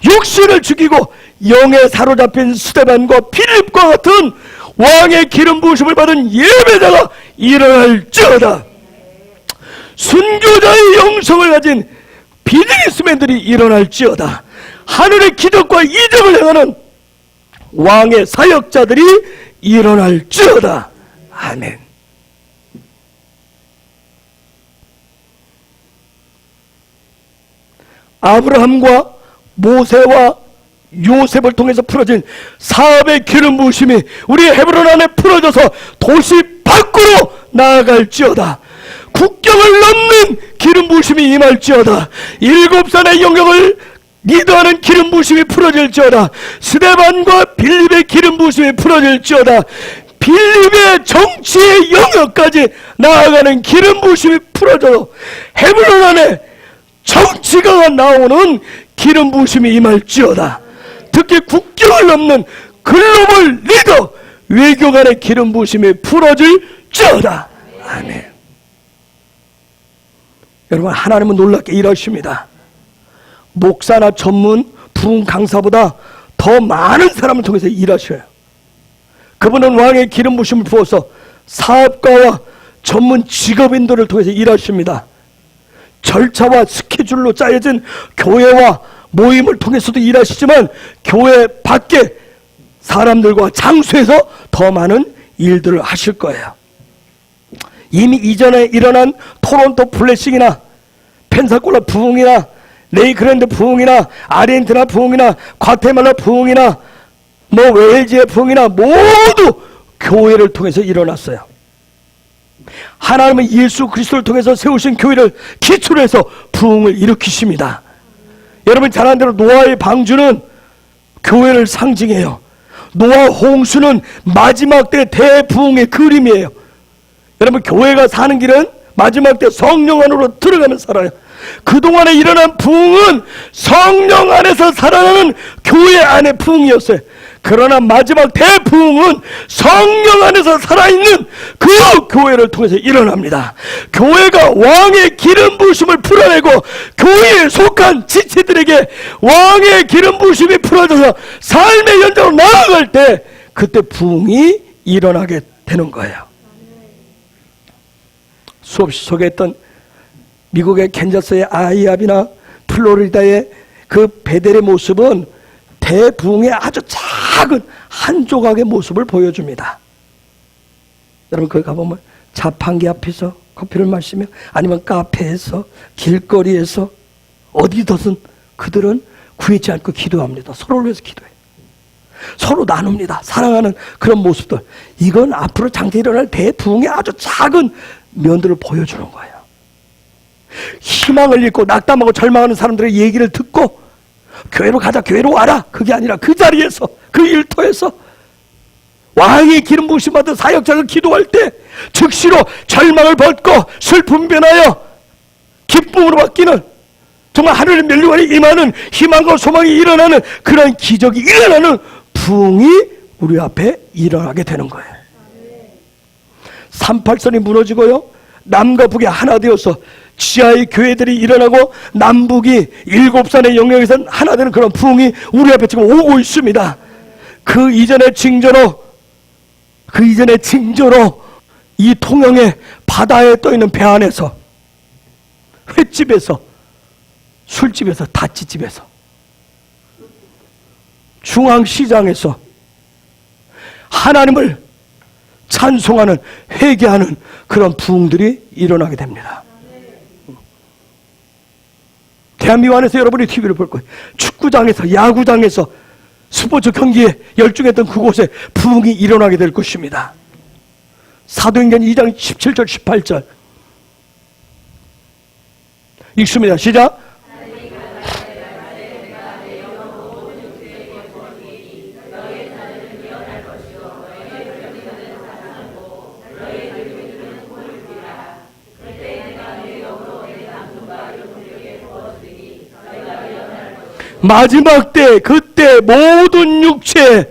육신을 죽이고 영에 사로잡힌 스데반과 필립과 같은 왕의 기름 부으심을 받은 예배자가 일어날지어다. 순교자의 영성을 가진 비즈니스맨들이 일어날지어다. 하늘의 기적과 이적을 행하는 왕의 사역자들이 일어날지어다. 아멘. 아브라함과 모세와 요셉을 통해서 풀어진 사업의 기름 부으심이 우리 헤브론 안에 풀어져서 도시 밖으로 나아갈지어다. 국경을 넘는 기름 부으심이 임할지어다. 7산의 영역을 리더하는 기름 부으심이 풀어질지어다. 스데반과 빌립의 기름 부으심이 풀어질지어다. 빌립의 정치의 영역까지 나아가는 기름 부으심이 풀어져 헤브론 안에 정치가 나오는 기름 부으심이 임할지어다. 특히 국경을 넘는 글로벌 리더 외교관의 기름 부으심이 풀어질지어다. 아멘. 여러분, 하나님은 놀랍게 일하십니다. 목사나 전문 부흥 강사보다 더 많은 사람을 통해서 일하셔요. 그분은 왕의 기름 부으심을 부어서 사업가와 전문 직업인들을 통해서 일하십니다. 절차와 스케줄로 짜여진 교회와 모임을 통해서도 일하시지만 교회 밖에 사람들과 장소에서 더 많은 일들을 하실 거예요. 이미 이전에 일어난 토론토 블레싱이나 펜사콜라 부흥이나 레이크랜드 부흥이나 아르헨티나 부흥이나 과테말라 부흥이나 웨일즈의 부흥이나 모두 교회를 통해서 일어났어요. 하나님은 예수 그리스도를 통해서 세우신 교회를 기초로 해서 부흥을 일으키십니다. 여러분 잘 아는 대로 노아의 방주는 교회를 상징해요. 노아 홍수는 마지막 때 대부흥의 그림이에요. 여러분 교회가 사는 길은 마지막 때 성령 안으로 들어가면 살아요. 그동안에 일어난 부흥은 성령 안에서 살아나는 교회 안의 부흥이었어요. 그러나 마지막 대부흥은 성령 안에서 살아있는 그 교회를 통해서 일어납니다. 교회가 왕의 기름 부으심을 풀어내고 교회에 속한 지체들에게 왕의 기름 부으심이 풀어져서 삶의 연장으로 나아갈 때 그때 부흥이 일어나게 되는 거예요. 수없이 소개했던 미국의 캔자스의 아이압이나 플로리다의 그 베델의 모습은 대부흥의 아주 작은 한 조각의 모습을 보여줍니다. 여러분 거기 가보면 자판기 앞에서 커피를 마시며 아니면 카페에서 길거리에서 어디든 그들은 구애지 않고 기도합니다. 서로를 위해서 기도해요. 서로 나눕니다. 사랑하는 그런 모습들. 이건 앞으로 장차 일어날 대부흥의 아주 작은 면들을 보여주는 거예요. 희망을 잃고 낙담하고 절망하는 사람들의 얘기를 듣고 교회로 가자, 교회로 와라, 그게 아니라 그 자리에서, 그 일터에서 왕의 기름 부으심 받은 사역자가 기도할 때 즉시로 절망을 벗고 슬픔 변하여 기쁨으로 바뀌는, 정말 하늘의 멸류관이 임하는 희망과 소망이 일어나는 그런 기적이 일어나는 부흥이 우리 앞에 일어나게 되는 거예요. 38선이 무너지고요, 남과 북이 하나 되어서 지하의 교회들이 일어나고 남북이 7산의 영역에서 하나 되는 그런 부흥이 우리 앞에 지금 오고 있습니다. 그 이전의 징조로 이 통영의 바다에 떠있는 배 안에서, 횟집에서, 술집에서, 다찌집에서, 중앙시장에서 하나님을 찬송하는, 회개하는 그런 부흥들이 일어나게 됩니다. 대한민국 안에서 여러분이 TV를 볼 거예요. 축구장에서, 야구장에서, 스포츠 경기에 열중했던 그곳에 부흥이 일어나게 될 것입니다. 사도행전 2장 17절 18절 읽습니다. 시작. 마지막 때, 그때 모든 육체,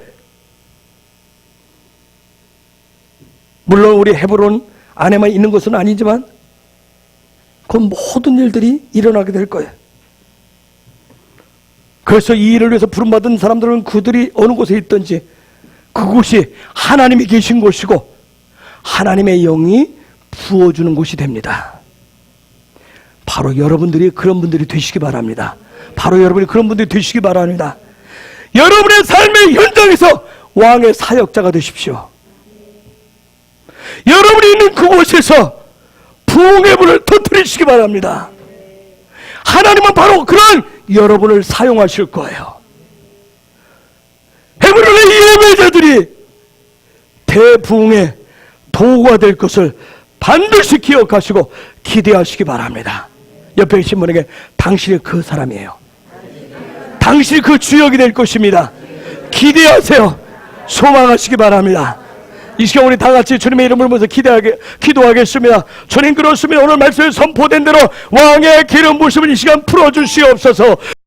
물론 우리 헤브론 안에만 있는 것은 아니지만 그 모든 일들이 일어나게 될 거예요. 그래서 이 일을 위해서 부름받은 사람들은 그들이 어느 곳에 있든지 그곳이 하나님이 계신 곳이고 하나님의 영이 부어주는 곳이 됩니다. 바로 여러분들이 그런 분들이 되시기 바랍니다. 바로 여러분이 그런 분들이 되시기 바랍니다. 여러분의 삶의 현장에서 왕의 사역자가 되십시오. 여러분이 있는 그곳에서 부흥의 불을 터뜨리시기 바랍니다. 하나님은 바로 그런 여러분을 사용하실 거예요. 헤브론의 이 예배자들이 대부흥의 도구가 될 것을 반드시 기억하시고 기대하시기 바랍니다. 옆에 계신 분에게 당신이 그 사람이에요. 당신이 그 주역이 될 것입니다. 기대하세요. 소망하시기 바랍니다. 이 시간 우리 다 같이 주님의 이름을 모셔서 기도하겠습니다. 주님, 그렇습니다. 오늘 말씀에 선포된 대로 왕의 기름 부으심을 이 시간 풀어주시옵소서.